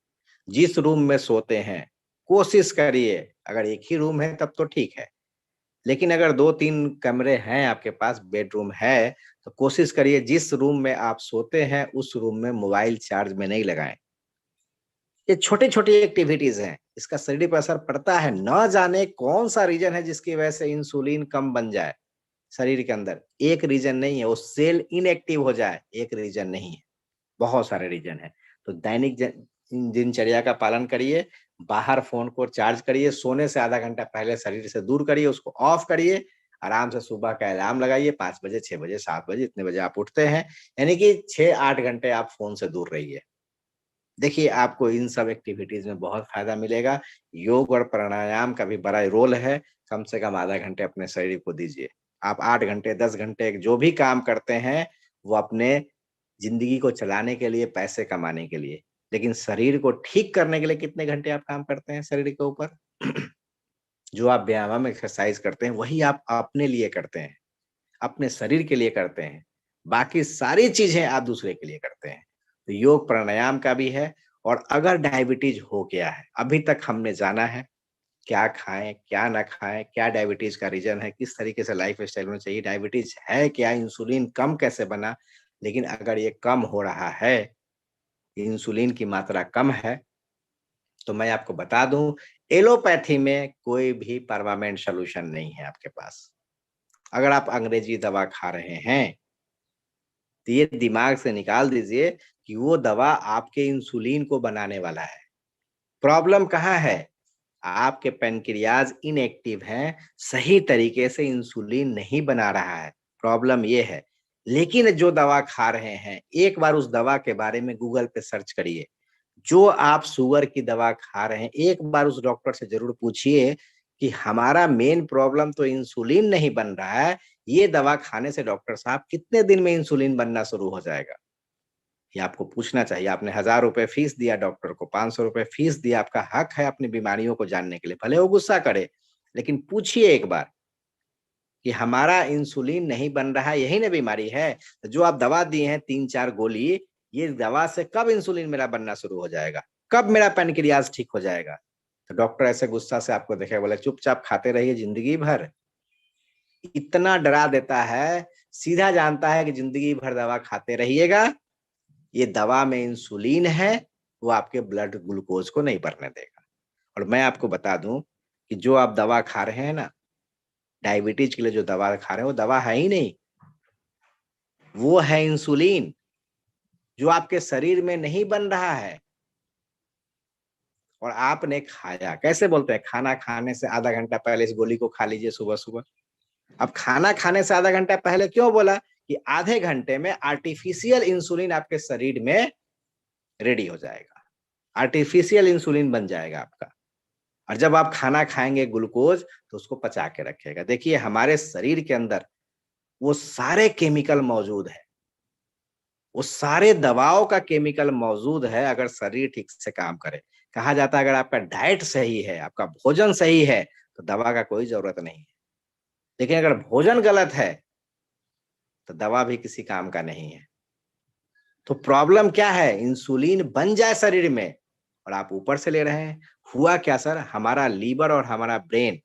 [SPEAKER 1] जिस रूम में सोते हैं, कोशिश करिए, अगर एक ही रूम है तब तो ठीक है, लेकिन अगर 2-3 कमरे हैं आपके पास, बेडरूम है, तो कोशिश करिए जिस रूम में आप सोते हैं उस रूम में मोबाइल चार्ज में नहीं लगाएं। ये छोटी छोटी एक्टिविटीज हैं, इसका शरीर पर असर पड़ता है। न जाने कौन सा रीजन है जिसकी वजह से इंसुलिन कम बन जाए शरीर के अंदर। एक रीजन नहीं है, वो सेल इनएक्टिव हो जाए, एक रीजन नहीं है, बहुत सारे रीजन है। तो दैनिक दिनचर्या का पालन करिए, बाहर फोन को चार्ज करिए, सोने से आधा घंटा पहले शरीर से दूर करिए, उसको ऑफ करिए। आराम से सुबह का अलार्म लगाइए, 5 बजे, 6 बजे, 7 बजे, इतने बजे आप उठते हैं, यानी कि 6-8 घंटे आप फोन से दूर रहिए। देखिए, आपको इन सब एक्टिविटीज में बहुत फायदा मिलेगा। योग और प्राणायाम का भी बड़ा रोल है। कम से कम आधा घंटे अपने शरीर को दीजिए। आप 8 घंटे, 10 घंटे जो भी काम करते हैं, वो अपने जिंदगी को चलाने के लिए, पैसे कमाने के लिए, लेकिन शरीर को ठीक करने के लिए कितने घंटे आप काम करते हैं शरीर के ऊपर? जो आप व्यायाम एक्सरसाइज करते हैं, वही आप अपने लिए करते हैं, अपने शरीर के लिए करते हैं। बाकी सारी चीजें आप दूसरे के लिए करते हैं। तो योग प्राणायाम का भी है। और अगर डायबिटीज हो गया है, अभी तक हमने जाना है क्या खाएं क्या ना खाएं, क्या डायबिटीज का रीजन है, किस तरीके से लाइफ स्टाइल होना चाहिए, डायबिटीज है क्या, इंसुलिन कम कैसे बना। लेकिन अगर ये कम हो रहा है, इंसुलिन की मात्रा कम है, तो मैं आपको बता दूं, एलोपैथी में कोई भी परमानेंट सोल्यूशन नहीं है आपके पास। अगर आप अंग्रेजी दवा खा रहे हैं तो ये दिमाग से निकाल दीजिए कि वो दवा आपके इंसुलिन को बनाने वाला है। प्रॉब्लम कहाँ है, आपके पैनक्रियाज इनएक्टिव हैं, सही तरीके से इंसुलिन नहीं बना रहा है, प्रॉब्लम ये है। लेकिन जो दवा खा रहे हैं, एक बार उस दवा के बारे में गूगल पे सर्च करिए। जो आप शुगर की दवा खा रहे हैं, एक बार उस डॉक्टर से जरूर पूछिए कि हमारा मेन प्रॉब्लम तो इंसुलिन नहीं बन रहा है, ये दवा खाने से डॉक्टर साहब कितने दिन में इंसुलिन बनना शुरू हो जाएगा। ये आपको पूछना चाहिए। आपने 1000 रुपए फीस दिया डॉक्टर को, 500 रुपए फीस दिया, आपका हक है अपनी बीमारियों को जानने के लिए, भले वो गुस्सा करे, लेकिन पूछिए एक बार कि हमारा इंसुलिन नहीं बन रहा है, यही ना बीमारी है। तो जो आप दवा दिए हैं 3-4 गोली, ये दवा से कब इंसुलिन मेरा बनना शुरू हो जाएगा, कब मेरा पैनक्रियाज ठीक हो जाएगा। तो डॉक्टर ऐसे गुस्सा से आपको देखे, बोले चुपचाप खाते रहिए जिंदगी भर। इतना डरा देता है, सीधा जानता है कि जिंदगी भर दवा खाते रहिएगा, ये दवा में इंसुलिन है, वो आपके ब्लड ग्लूकोज को नहीं बढ़ने देगा। और मैं आपको बता दूं कि जो आप दवा खा रहे हैं ना, डायबिटीज के लिए जो दवा खा रहे हैं, वो दवा है ही नहीं, वो है इंसुलिन, जो आपके शरीर में नहीं बन रहा है। और आपने खाया, कैसे बोलते हैं, खाना खाने से आधा घंटा पहले इस गोली को खा लीजिए सुबह सुबह। अब खाना खाने से आधा घंटा पहले क्यों बोला, कि आधे घंटे में आर्टिफिशियल इंसुलिन आपके शरीर में रेडी हो जाएगा, आर्टिफिशियल इंसुलिन बन जाएगा आपका। और जब आप खाना खाएंगे ग्लूकोज, तो उसको पचा के रखेगा। देखिए हमारे शरीर के अंदर वो सारे केमिकल मौजूद है, वो सारे दवाओं का केमिकल मौजूद है, अगर शरीर ठीक से काम करे। कहा जाता है अगर आपका डाइट सही है, आपका भोजन सही है, तो दवा का कोई जरूरत नहीं है। लेकिन अगर भोजन गलत है, तो दवा भी किसी काम का नहीं है। तो प्रॉब्लम क्या है, इंसुलिन बन जाए शरीर में और आप ऊपर से ले रहे हैं। हुआ क्या सर, हमारा लीवर और हमारा ब्रेन,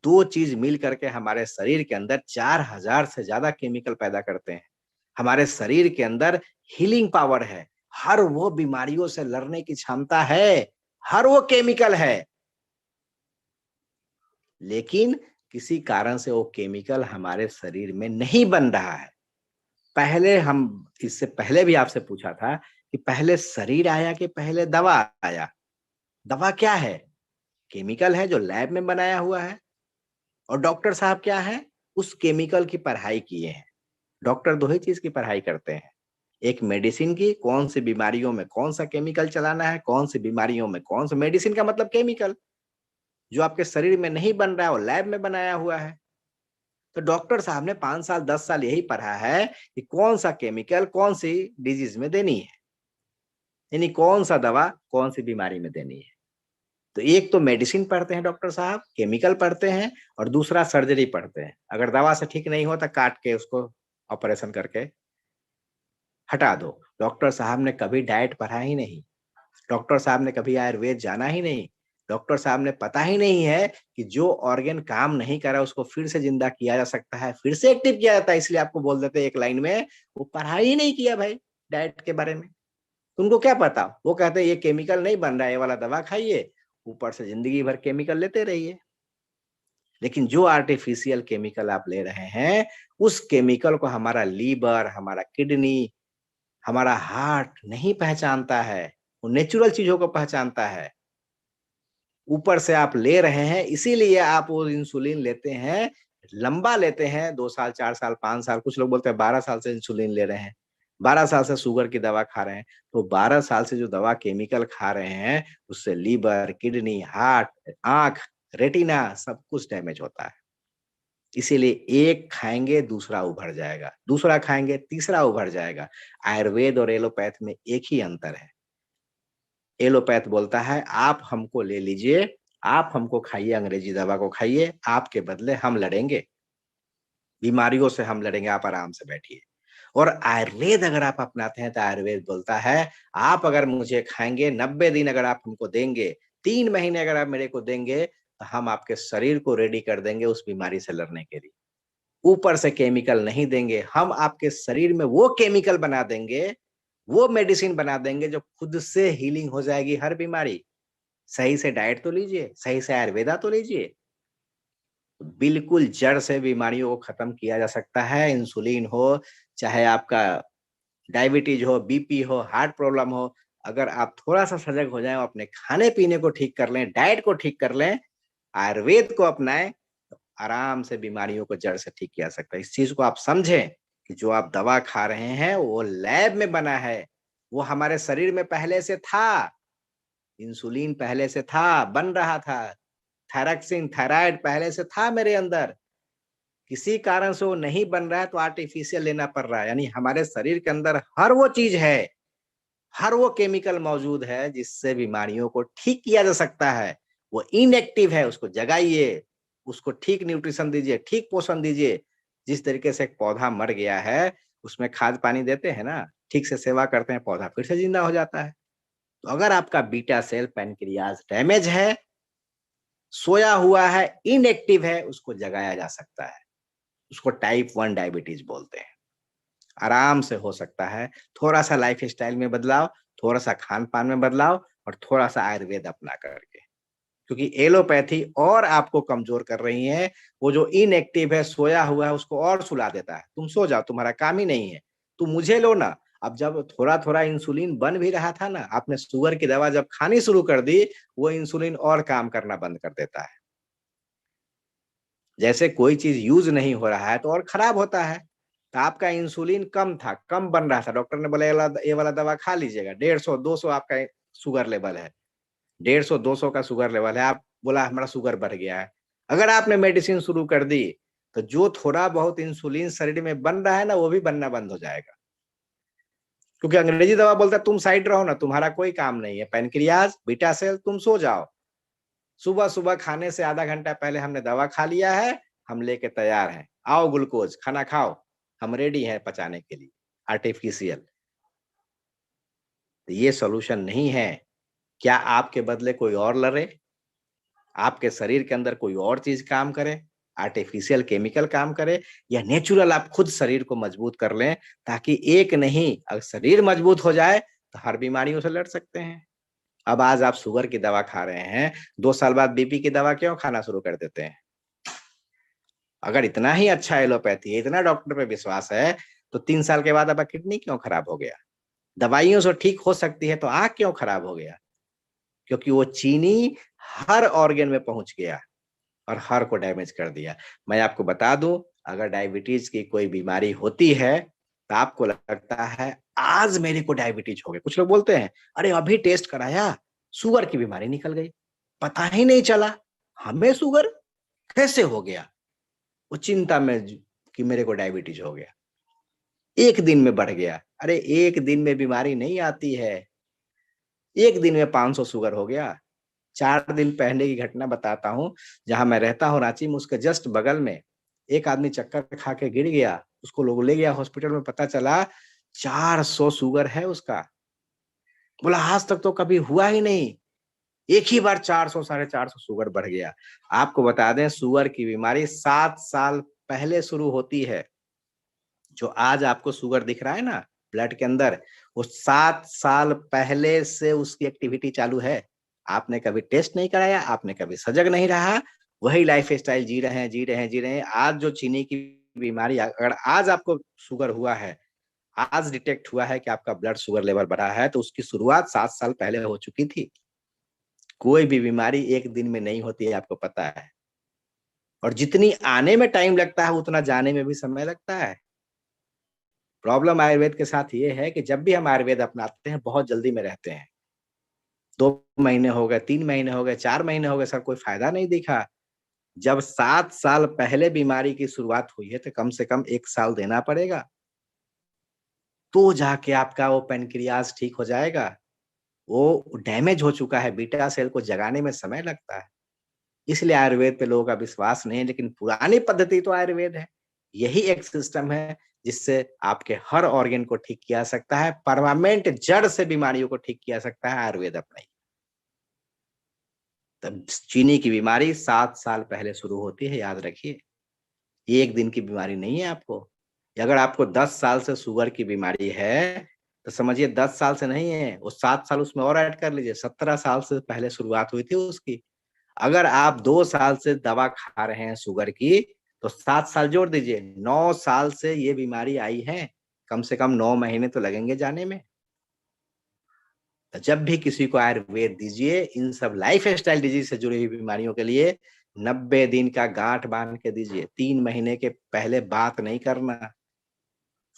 [SPEAKER 1] दो चीज मिल करके हमारे शरीर के अंदर 4000 से ज्यादा केमिकल पैदा करते हैं। हमारे शरीर के अंदर हीलिंग पावर है, हर वो बीमारियों से लड़ने की क्षमता है, हर वो केमिकल है। लेकिन किसी कारण से वो केमिकल हमारे शरीर में नहीं बन रहा है। पहले हम, इससे पहले भी आपसे पूछा था कि पहले शरीर आया कि पहले दवा आया। दवा क्या है, केमिकल है जो लैब में बनाया हुआ है। और डॉक्टर साहब क्या है, उस केमिकल की पढ़ाई किए हैं। डॉक्टर दो ही चीज की पढ़ाई करते हैं, एक मेडिसिन की, कौन सी बीमारियों में कौन सा केमिकल चलाना है, कौन सी बीमारियों में कौन सा, मेडिसिन का मतलब केमिकल जो आपके शरीर में नहीं बन रहा है, वो लैब में बनाया हुआ है। तो डॉक्टर साहब ने 5 साल 10 साल यही पढ़ा है कि कौन सा केमिकल कौन सी डिजीज में देनी है, यानी कौन सा दवा कौन सी बीमारी में देनी है। तो एक तो मेडिसिन पढ़ते हैं डॉक्टर साहब, केमिकल पढ़ते हैं, और दूसरा सर्जरी पढ़ते हैं। अगर दवा से ठीक नहीं होता, काट के उसको ऑपरेशन करके हटा दो। डॉक्टर साहब ने कभी डाइट पढ़ा ही नहीं, डॉक्टर साहब ने कभी आयुर्वेद जाना ही नहीं, डॉक्टर साहब ने पता ही नहीं है कि जो ऑर्गन काम नहीं कर रहा उसको फिर से जिंदा किया जा सकता है, फिर से एक्टिव किया जाता है। इसलिए आपको बोल देते हैं एक लाइन में, वो पढ़ाई ही नहीं किया भाई डाइट के बारे में। उनको क्या पता, वो कहते हैं ये केमिकल नहीं बन रहा है, ये वाला दवा खाइए, ऊपर से जिंदगी भर केमिकल लेते रहिए। लेकिन जो आर्टिफिशियल केमिकल आप ले रहे हैं, उस केमिकल को हमारा लीवर, हमारा किडनी, हमारा हार्ट नहीं पहचानता है, वो नेचुरल चीजों को पहचानता है। ऊपर से आप ले रहे हैं, इसीलिए आप वो इंसुलिन लेते हैं, लंबा लेते हैं, 2 साल 4 साल 5 साल, कुछ लोग बोलते हैं 12 साल से इंसुलिन ले रहे हैं, 12 साल से शुगर की दवा खा रहे हैं। तो 12 साल से जो दवा केमिकल खा रहे हैं, उससे लीवर, किडनी, हार्ट, आंख, रेटिना सब कुछ डैमेज होता है। इसीलिए एक खाएंगे दूसरा उभर जाएगा, दूसरा खाएंगे तीसरा उभर जाएगा। आयुर्वेद और एलोपैथ में एक ही अंतर है, एलोपैथ बोलता है आप हमको ले लीजिए, आप हमको खाइए, अंग्रेजी दवा को खाइए, आपके बदले हम लड़ेंगे, बीमारियों से हम लड़ेंगे, आप आराम से बैठिए। और आयुर्वेद अगर आप अपनाते हैं तो आयुर्वेद बोलता है आप अगर मुझे खाएंगे 90 दिन अगर आप हमको देंगे, 3 महीने अगर आप मेरे को देंगे, तो हम आपके शरीर को रेडी कर देंगे उस बीमारी से लड़ने के लिए। ऊपर से केमिकल नहीं देंगे, हम आपके शरीर में वो केमिकल बना देंगे, वो मेडिसिन बना देंगे जो खुद से हीलिंग हो जाएगी हर बीमारी। सही से डाइट तो लीजिए, सही से आयुर्वेदा तो लीजिए, बिल्कुल जड़ से बीमारियों को खत्म किया जा सकता है। इंसुलिन हो, चाहे आपका डायबिटीज हो, बीपी हो, हार्ट प्रॉब्लम हो, अगर आप थोड़ा सा सजग हो जाएं, अपने खाने पीने को ठीक कर लें, डाइट को ठीक कर लें, आयुर्वेद को अपनाएं, तो आराम से बीमारियों को जड़ से ठीक किया जा सकता है। इस चीज को आप समझें कि जो आप दवा खा रहे हैं वो लैब में बना है, वो हमारे शरीर में पहले से था। इंसुलिन पहले से था, बन रहा था, थायरॉक्सिन, थायराइड पहले से था मेरे अंदर, किसी कारण से वो नहीं बन रहा है तो आर्टिफिशियल लेना पड़ रहा है। यानी हमारे शरीर के अंदर हर वो चीज है, हर वो केमिकल मौजूद है जिससे बीमारियों को ठीक किया जा सकता है। वो इनएक्टिव है, उसको जगाइए, उसको ठीक न्यूट्रिशन दीजिए, ठीक पोषण दीजिए। जिस तरीके से एक पौधा मर गया है, उसमें खाद पानी देते हैं ना, ठीक से सेवा करते हैं, पौधा फिर से जिंदा हो जाता है। तो अगर आपका बीटा सेल पैनक्रियाज डैमेज है, सोया हुआ है, इनएक्टिव है, उसको जगाया जा सकता है। उसको टाइप 1 डायबिटीज बोलते हैं। आराम से हो सकता है, थोड़ा सा लाइफ स्टाइल में बदलाव, थोड़ा सा खान पान में बदलाव और थोड़ा सा आयुर्वेद अपना करके। क्योंकि एलोपैथी और आपको कमजोर कर रही है, वो जो इनएक्टिव है, सोया हुआ है, उसको और सुला देता है। तुम सो जाओ, तुम्हारा काम ही नहीं है, तुम मुझे लो ना। अब जब थोड़ा थोड़ा इंसुलिन बन भी रहा था ना, आपने शुगर की दवा जब खानी शुरू कर दी, वो इंसुलिन और काम करना बंद कर देता है। जैसे कोई चीज यूज नहीं हो रहा है तो और खराब होता है। तो आपका इंसुलिन कम था, कम बन रहा था, डॉक्टर ने बोला ये वाला दवा खा लीजिएगा, 150 200 आपका शुगर लेवल है, 150 200 का शुगर लेवल है, आप बोला हमारा शुगर बढ़ गया है। अगर आपने मेडिसिन शुरू कर दी तो जो थोड़ा बहुत इंसुलिन शरीर में बन रहा है ना, वो भी बनना बंद हो जाएगा। क्योंकि अंग्रेजी दवा बोलता है तुम साइड रहो ना, तुम्हारा कोई काम नहीं है, पैनक्रियाज, बीटा सेल, तुम सो जाओ। सुबह सुबह खाने से आधा घंटा पहले हमने दवा खा लिया है, हम लेके तैयार हैं, आओ ग्लूकोज खाना खाओ, हम रेडी हैं पचाने के लिए आर्टिफिशियल। तो ये सॉल्यूशन नहीं है। क्या आपके बदले कोई और लड़े, आपके शरीर के अंदर कोई और चीज काम करे, आर्टिफिशियल केमिकल काम करे, या नेचुरल आप खुद शरीर को मजबूत कर लें, ताकि एक नहीं, अगर शरीर मजबूत हो जाए तो हर बीमारियों से लड़ सकते हैं। अब आज आप शुगर की दवा खा रहे हैं, 2 साल बाद बीपी की दवा क्यों खाना शुरू कर देते हैं? अगर इतना ही अच्छा एलोपैथी है, इतना डॉक्टर पे विश्वास है, तो 3 साल के बाद आपका किडनी क्यों खराब हो गया? दवाइयों से ठीक हो सकती है तो आंख क्यों खराब हो गया? क्योंकि वो चीनी हर ऑर्गन में पहुंच गया और हर को डैमेज कर दिया। मैं आपको बता दूं, अगर डायबिटीज की कोई बीमारी होती है तो आपको लगता है आज मेरे को डायबिटीज हो गया। कुछ लोग बोलते हैं अरे अभी टेस्ट कराया, शुगर की बीमारी निकल गई, पता ही नहीं चला हमें शुगर कैसे हो गया। वो चिंता में कि मेरे को डायबिटीज हो गया, एक दिन में बढ़ गया। अरे एक दिन में बीमारी नहीं आती है, एक दिन में 500 शुगर हो गया। 4 दिन पहले की घटना बताता हूँ, जहां मैं रहता हूँ रांची में, उसके जस्ट बगल में एक आदमी चक्कर खा के गिर गया, उसको लोग ले गया हॉस्पिटल में, पता चला 400 शुगर है उसका। बोला आज तक तो कभी हुआ ही नहीं, एक ही बार 400 450 शुगर बढ़ गया। आपको बता दें, शुगर की बीमारी 7 साल पहले शुरू होती है। जो आज आपको शुगर दिख रहा है ना ब्लड के अंदर, वो 7 साल पहले से उसकी एक्टिविटी चालू है। आपने कभी टेस्ट नहीं कराया, आपने कभी सजग नहीं रहा, वही लाइफ स्टाइल जी रहे हैं, जी रहे हैं, जी रहे हैं। आज जो चीनी की बीमारी, अगर आज आपको शुगर हुआ है, आज डिटेक्ट हुआ है कि आपका ब्लड शुगर लेवल बढ़ा है, तो उसकी शुरुआत 7 साल पहले हो चुकी थी। कोई भी बीमारी एक दिन में नहीं होती है, आपको पता है। और जितनी आने में टाइम लगता है, उतना जाने में भी समय लगता है। प्रॉब्लम आयुर्वेद के साथ ये है कि जब भी हम आयुर्वेद अपनाते हैं, बहुत जल्दी में रहते हैं। 2 महीने हो गए, 3 महीने हो गए, 4 महीने हो गए, सर कोई फायदा नहीं दिखा। जब 7 साल पहले बीमारी की शुरुआत हुई है तो कम से कम 1 साल देना पड़ेगा, तो जाके आपका वो पेनक्रियाज ठीक हो जाएगा। वो डैमेज हो चुका है, बीटा सेल को जगाने में समय लगता है। इसलिए आयुर्वेद पे लोगों का विश्वास नहीं है, लेकिन पुरानी पद्धति तो आयुर्वेद है। यही एक सिस्टम है जिससे आपके हर ऑर्गन को ठीक किया जा सकता है, परमानेंट जड़ से बीमारियों को ठीक किया जा सकता है आयुर्वेद अपनाइए। तब चीनी की बीमारी 7 साल पहले शुरू होती है, याद रखिए, एक दिन की बीमारी नहीं है आपको। अगर आपको 10 साल से शुगर की बीमारी है तो समझिए 10 साल से नहीं है, वो 7 साल उसमें और ऐड कर लीजिए, 17 साल से पहले शुरुआत हुई थी उसकी। अगर आप 2 साल से दवा खा रहे हैं शुगर की तो 7 साल जोड़ दीजिए, 9 साल से ये बीमारी आई है, कम से कम 9 महीने तो लगेंगे जाने में। तो जब भी किसी को आयुर्वेद दीजिए, इन सब लाइफ स्टाइल डिजीज से जुड़ी हुई बीमारियों के लिए 90 दिन का गांठ बांध के दीजिए, 3 महीने के पहले बात नहीं करना।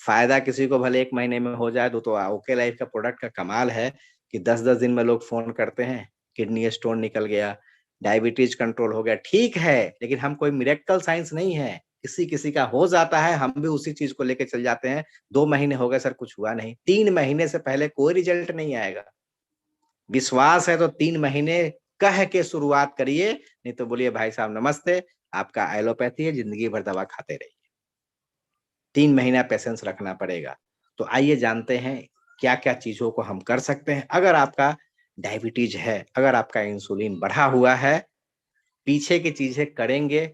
[SPEAKER 1] फायदा किसी को भले 1 महीने में हो जाए तो ओके लाइफ का प्रोडक्ट का कमाल है कि 10-10 दिन में लोग फोन करते हैं, किडनी स्टोन निकल गया, डायबिटीज कंट्रोल हो गया। ठीक है, लेकिन हम कोई मिरेकल साइंस नहीं है, किसी किसी का हो जाता है, हम भी उसी चीज को लेके चल जाते हैं। 2 महीने हो गए सर, कुछ हुआ नहीं। 3 महीने से पहले कोई रिजल्ट नहीं आएगा। विश्वास है तो 3 महीने कह के शुरुआत करिए, नहीं तो बोलिए भाई साहब नमस्ते, आपका एलोपैथी है, जिंदगी भर दवा खाते रहिए। 3 महीना पेशेंस रखना पड़ेगा। तो आइए जानते हैं क्या क्या चीजों को हम कर सकते हैं। अगर आपका डायबिटीज है, अगर आपका इंसुलिन बढ़ा हुआ है, पीछे की चीजें करेंगे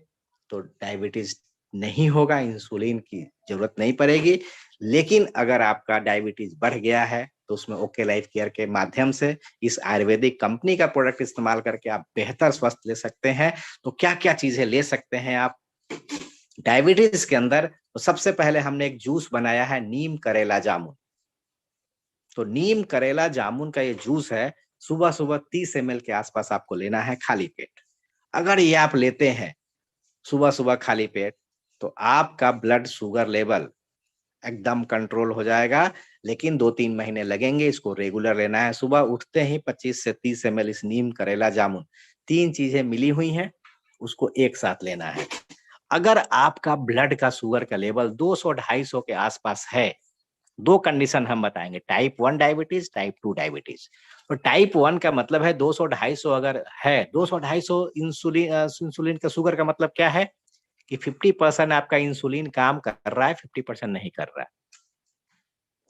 [SPEAKER 1] तो डायबिटीज नहीं होगा, इंसुलिन की जरूरत नहीं पड़ेगी। लेकिन अगर आपका डायबिटीज बढ़ गया है तो उसमें ओके लाइफ केयर के माध्यम से इस आयुर्वेदिक कंपनी का प्रोडक्ट इस्तेमाल करके आप बेहतर स्वास्थ्य ले सकते हैं। तो क्या क्या चीजें ले सकते हैं आप डायबिटीज के अंदर? तो सबसे पहले हमने एक जूस बनाया है, नीम करेला जामुन। तो नीम करेला जामुन का ये जूस है, सुबह सुबह 30 ml के आसपास आपको लेना है खाली पेट। अगर ये आप लेते हैं सुबह सुबह खाली पेट तो आपका ब्लड शुगर लेवल एकदम कंट्रोल हो जाएगा। लेकिन 2-3 महीने लगेंगे, इसको रेगुलर लेना है। सुबह उठते ही 25 से 30 ml इस नीम करेला जामुन, 3 चीजें मिली हुई हैं, उसको एक साथ लेना है। अगर आपका ब्लड का शुगर का लेवल 200-250 के आसपास है, 2 कंडीशन हम बताएंगे, टाइप 1 डायबिटीज, टाइप 2 डायबिटीज। तो टाइप 1 का मतलब है 200-250 अगर है, 200-250 इंसुलिन का शुगर का मतलब क्या है कि 50% आपका इंसुलिन काम कर रहा है, 50% नहीं कर रहा है,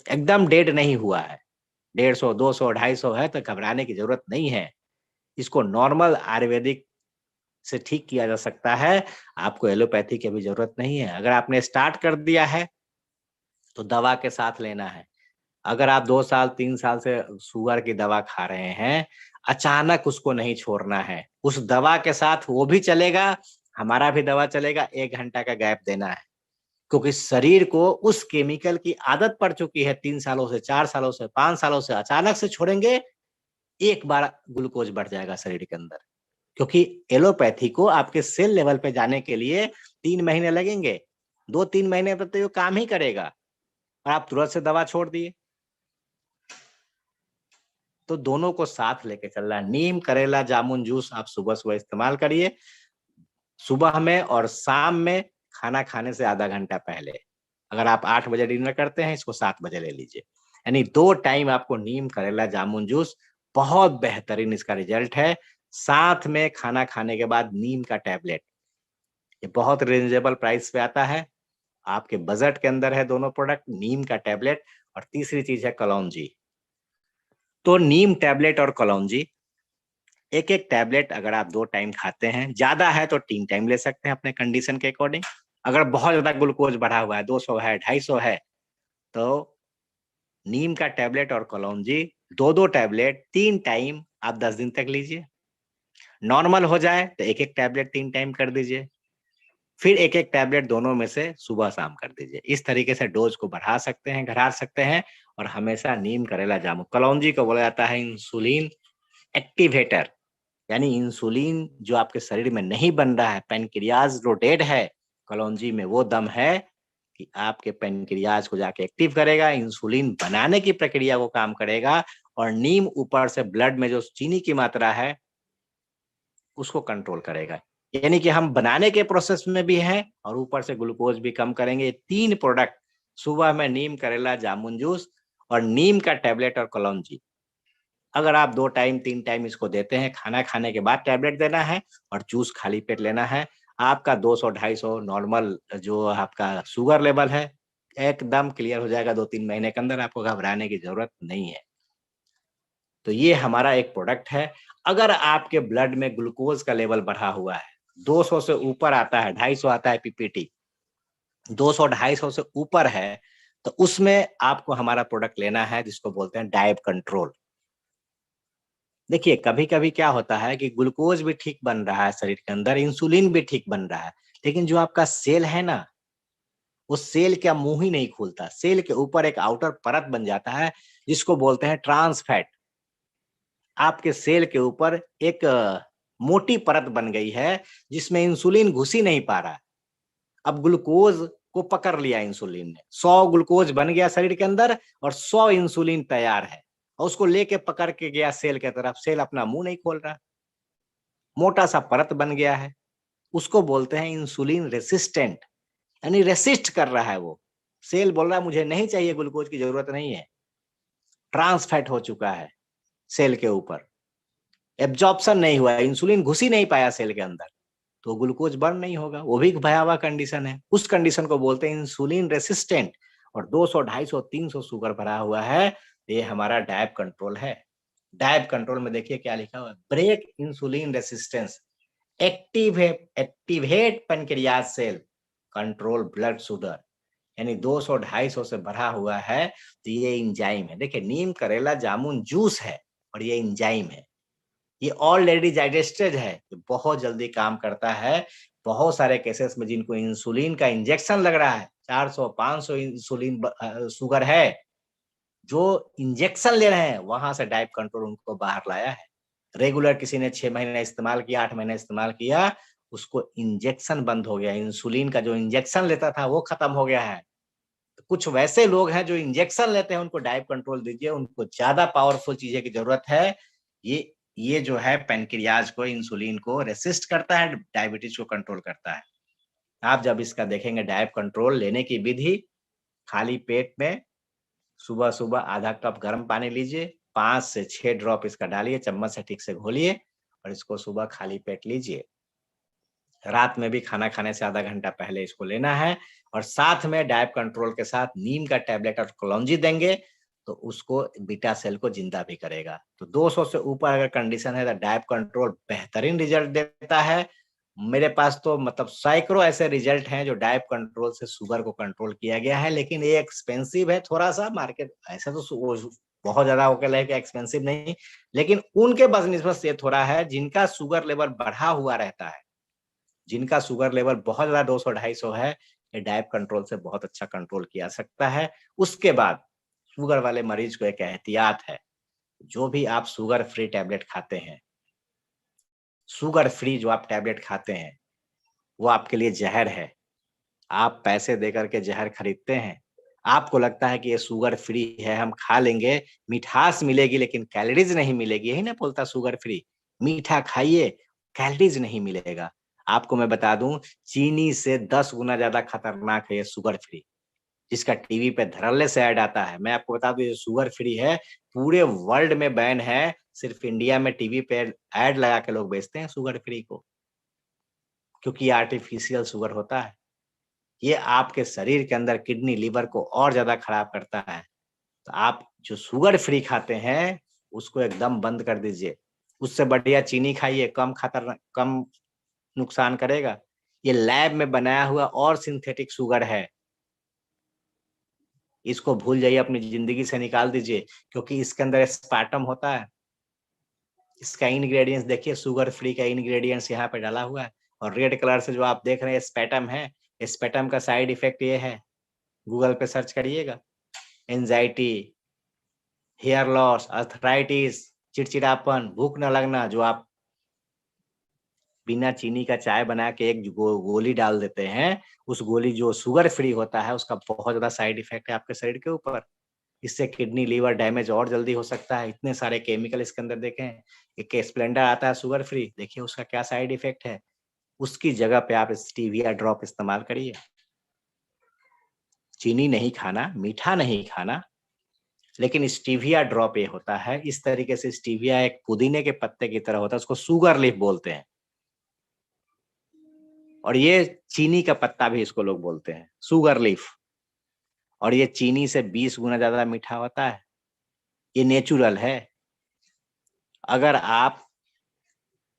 [SPEAKER 1] एकदम डेड नहीं हुआ है। 150, 200, 250 है तो घबराने की जरूरत नहीं है। इसको नॉर्मल आयुर्वेदिक से ठीक किया जा सकता है, आपको एलोपैथी की भी जरूरत नहीं है। अगर आपने स्टार्ट कर दिया है तो दवा के साथ लेना है। अगर आप 2 साल 3 साल से शुगर की दवा खा रहे हैं, अचानक उसको नहीं छोड़ना है। उस दवा के साथ वो भी चलेगा, हमारा भी दवा चलेगा, 1 घंटा का गैप देना है। क्योंकि शरीर को उस केमिकल की आदत पड़ चुकी है 3 सालों से, 4 सालों से, 5 सालों से। अचानक से छोड़ेंगे, एक बार ग्लूकोज बढ़ जाएगा शरीर के अंदर। क्योंकि एलोपैथी को आपके सेल लेवल पे जाने के लिए 3 महीने लगेंगे। 2-3 महीने तक तो ये काम ही करेगा और आप तुरंत से दवा छोड़ दिए। तो दोनों को साथ लेके चलना है। नीम करेला जामुन जूस आप सुबह सुबह इस्तेमाल करिए, सुबह में और शाम में खाना खाने से आधा घंटा पहले। अगर आप 8 बजे डिनर करते हैं, इसको 7 बजे ले लीजिए। यानी 2 टाइम आपको नीम करेला जामुन जूस, बहुत बेहतरीन इसका रिजल्ट है। साथ में खाना खाने के बाद नीम का टैबलेट, ये बहुत रिजनेबल प्राइस पे आता है, आपके बजट के अंदर है दोनों प्रोडक्ट, नीम का टैबलेट। और तीसरी चीज है कलौंजी। तो नीम टैबलेट और कलौंजी, एक एक टैबलेट अगर आप 2 टाइम खाते हैं, ज्यादा है तो 3 टाइम ले सकते हैं अपने कंडीशन के अकॉर्डिंग। अगर बहुत ज्यादा ग्लूकोज बढ़ा हुआ है, 200 है, 250 है, तो नीम का टैबलेट और कलौंजी 2-2 टैबलेट 3 टाइम आप 10 दिन तक लीजिए। नॉर्मल हो जाए तो एक एक टैबलेट 3 टाइम कर दीजिए, फिर एक एक टैबलेट दोनों में से सुबह शाम कर दीजिए। इस तरीके से डोज को बढ़ा सकते हैं, घटा सकते हैं। और हमेशा नीम करेला जामुन, कलौंजी को बोला जाता है इंसुलिन एक्टिवेटर, यानी इंसुलिन जो आपके शरीर में नहीं बन रहा है, पैनक्रियाज जो डेड है, कलौंजी में वो दम है कि आपके पैनक्रियाज को जाके एक्टिव करेगा, इंसुलिन बनाने की प्रक्रिया को काम करेगा। और नीम ऊपर से ब्लड में जो चीनी की मात्रा है उसको कंट्रोल करेगा। यानी कि हम बनाने के प्रोसेस में भी हैं और ऊपर से ग्लूकोज भी कम करेंगे। 3 प्रोडक्ट, सुबह में नीम करेला जामुन जूस और नीम का टैबलेट और कलौंजी, अगर आप 2 टाइम 3 टाइम इसको देते हैं, खाना खाने के बाद टैबलेट देना है और जूस खाली पेट लेना है, आपका 200-250 नॉर्मल जो आपका शुगर लेवल है एकदम क्लियर हो जाएगा 2-3 महीने के अंदर, आपको घबराने की जरूरत नहीं है। तो ये हमारा एक प्रोडक्ट है। अगर आपके ब्लड में ग्लूकोज का लेवल बढ़ा हुआ है, 200 से ऊपर आता है, 250 आता है पीपीटी, 200-250 से ऊपर है, तो उसमें आपको हमारा प्रोडक्ट लेना है जिसको बोलते हैं डायब कंट्रोल। देखिए कभी कभी क्या होता है कि ग्लूकोज भी ठीक बन रहा है शरीर के अंदर, इंसुलिन भी ठीक बन रहा है, लेकिन जो आपका सेल है ना, वो सेल का मुंह ही नहीं खुलता। सेल के ऊपर एक आउटर परत बन जाता है जिसको बोलते हैं ट्रांस फैट। आपके सेल के ऊपर एक मोटी परत बन गई है जिसमें इंसुलिन घुस ही नहीं पा रहा है। अब ग्लूकोज को पकड़ लिया इंसुलिन ने, 100 ग्लूकोज बन गया शरीर के अंदर और 100 इंसुलिन तैयार है, और उसको लेके पकड़ के गया सेल के तरफ। सेल अपना मुंह नहीं खोल रहा, मोटा सा परत बन गया है, उसको बोलते हैं इंसुलिन रेसिस्टेंट, यानी रेसिस्ट कर रहा है वो। सेल बोल रहा है मुझे नहीं चाहिए, ग्लूकोज की जरूरत नहीं है, ट्रांस फैट हो चुका है सेल के ऊपर, एब्जॉर्प्शन नहीं हुआ, इंसुलिन घुस ही नहीं पाया सेल के अंदर, तो ग्लूकोज बर्न नहीं होगा। वो भी एक भयावह कंडीशन है, उस कंडीशन को बोलते हैं इंसुलिन रेसिस्टेंट। और 200, 250, 300 शुगर भरा हुआ है, ये हमारा डायब कंट्रोल है। डायब कंट्रोल में देखिए क्या लिखा हुआ है, break insulin resistance, activate pancreas cell, control blood sugar. यानी 200, 250 से भरा हुआ है, तो ये इंजाइम है। देखिए नीम, करेला, जामुन जूस है और ये इंजाइम है, ये ऑलरेडी डाइजेस्टेड है, ये बहुत जल्दी काम करता है। बहुत सारे केसेस में जिनको इंसुलिन का इंजेक्शन लग रहा है, 400, 500 इंसुलिन शुगर है, जो इंजेक्शन ले रहे हैं, वहां से डाइब कंट्रोल उनको बाहर लाया है। रेगुलर किसी ने 6 महीने इस्तेमाल किया, 8 महीने इस्तेमाल किया, उसको इंजेक्शन बंद हो गया, इंसुलिन का जो इंजेक्शन लेता था वो खत्म हो गया है। तो कुछ वैसे लोग हैं जो इंजेक्शन लेते हैं, उनको डाइब कंट्रोल दीजिए, उनको ज्यादा पावरफुल चीजें की जरूरत है। ये जो है पैनक्रियाज को, इंसुलिन को रेसिस्ट करता है, डायबिटीज को कंट्रोल करता है। आप जब इसका देखेंगे डाइब कंट्रोल लेने की विधि, खाली पेट में सुबह सुबह आधा कप गर्म पानी लीजिए, 5 से 6 ड्रॉप इसका डालिए, चम्मच से ठीक से घोलिए और इसको सुबह खाली पेट लीजिए। रात में भी खाना खाने से आधा घंटा पहले इसको लेना है, और साथ में डाइब कंट्रोल के साथ नीम का टैबलेट और कलौंजी देंगे, तो उसको बीटा सेल को जिंदा भी करेगा। तो 200 से ऊपर अगर कंडीशन है तो डाइब कंट्रोल बेहतरीन रिजल्ट देता है। मेरे पास तो मतलब सैकड़ों ऐसे रिजल्ट हैं जो डाइब कंट्रोल से शुगर को कंट्रोल किया गया है, लेकिन ये एक्सपेंसिव है थोड़ा सा, मार्केट ऐसा तो बहुत ज्यादा होकर है कि एक्सपेंसिव नहीं, लेकिन उनके बनिस्बत से थोड़ा है जिनका शुगर लेवल बढ़ा हुआ रहता है, जिनका शुगर लेवल बहुत ज्यादा 200, 250 है, ये डाइब कंट्रोल से बहुत अच्छा कंट्रोल किया सकता है। उसके बाद शुगर वाले मरीज को एक एहतियात है, जो भी आप शुगर फ्री टैबलेट खाते हैं, शुगर फ्री जो आप टैबलेट खाते हैं, वो आपके लिए जहर है। आप पैसे देकर के जहर खरीदते हैं, आपको लगता है कि ये शुगर फ्री है, हम खा लेंगे, मिठास मिलेगी लेकिन कैलोरीज नहीं मिलेगी, यही ना बोलता शुगर फ्री। मीठा खाइए, कैलोरीज नहीं मिलेगा। आपको मैं बता दूं, चीनी से 10 गुना ज्यादा खतरनाक है ये शुगर फ्री, जिसका टीवी पे धड़ल्ले से ऐड आता है। मैं आपको बता दूं, ये शुगर फ्री है, पूरे वर्ल्ड में बैन है, सिर्फ इंडिया में टीवी पे ऐड लगा के लोग बेचते हैं शुगर फ्री को, क्योंकि ये आर्टिफिशियल शुगर होता है। ये आपके शरीर के अंदर किडनी, लिवर को और ज्यादा खराब करता है। तो आप जो शुगर फ्री खाते हैं उसको एकदम बंद कर दीजिए, उससे बढ़िया चीनी खाइए, कम खतरनाक, कम नुकसान करेगा। ये लैब में बनाया हुआ और सिंथेटिक शुगर है, इसको भूल जाइए, अपनी जिंदगी से निकाल दीजिए, क्योंकि इसके अंदर एस्पार्टम होता है। इसका इंग्रेडिएंट्स देखिए, शुगर फ्री का इंग्रेडिएंट्स यहाँ पे डाला हुआ है, और रेड कलर से जो आप देख रहे हैं स्पेटम है, स्पेटम का साइड इफेक्ट ये है, गूगल पे सर्च करिएगा, एंजाइटी, हेयर लॉस, अर्थराइटिस, चिड़चिड़ापन, भूख न लगना, जो आप बिना चीनी का चाय बना के एक गोली डाल देते हैं, उस गोली जो शुगर फ्री होता है उसका बहुत ज्यादा साइड इफेक्ट है आपके शरीर के ऊपर। इससे किडनी, लिवर डैमेज और जल्दी हो सकता है। इतने सारे केमिकल इसके अंदर देखें, एक स्प्लेंडर आता है शुगर फ्री, देखिए उसका क्या साइड इफेक्ट है। उसकी जगह पे आप स्टीविया ड्रॉप इस्तेमाल करिए। चीनी नहीं खाना, मीठा नहीं खाना, लेकिन स्टीविया ड्रॉप ये होता है इस तरीके से। स्टीविया एक पुदीने के पत्ते की तरह होता है, उसको शुगर लीफ बोलते हैं, और ये चीनी का पत्ता भी इसको लोग बोलते हैं, शुगर लीफ। और ये चीनी से 20 गुना ज्यादा मीठा होता है। ये नेचुरल है। अगर आप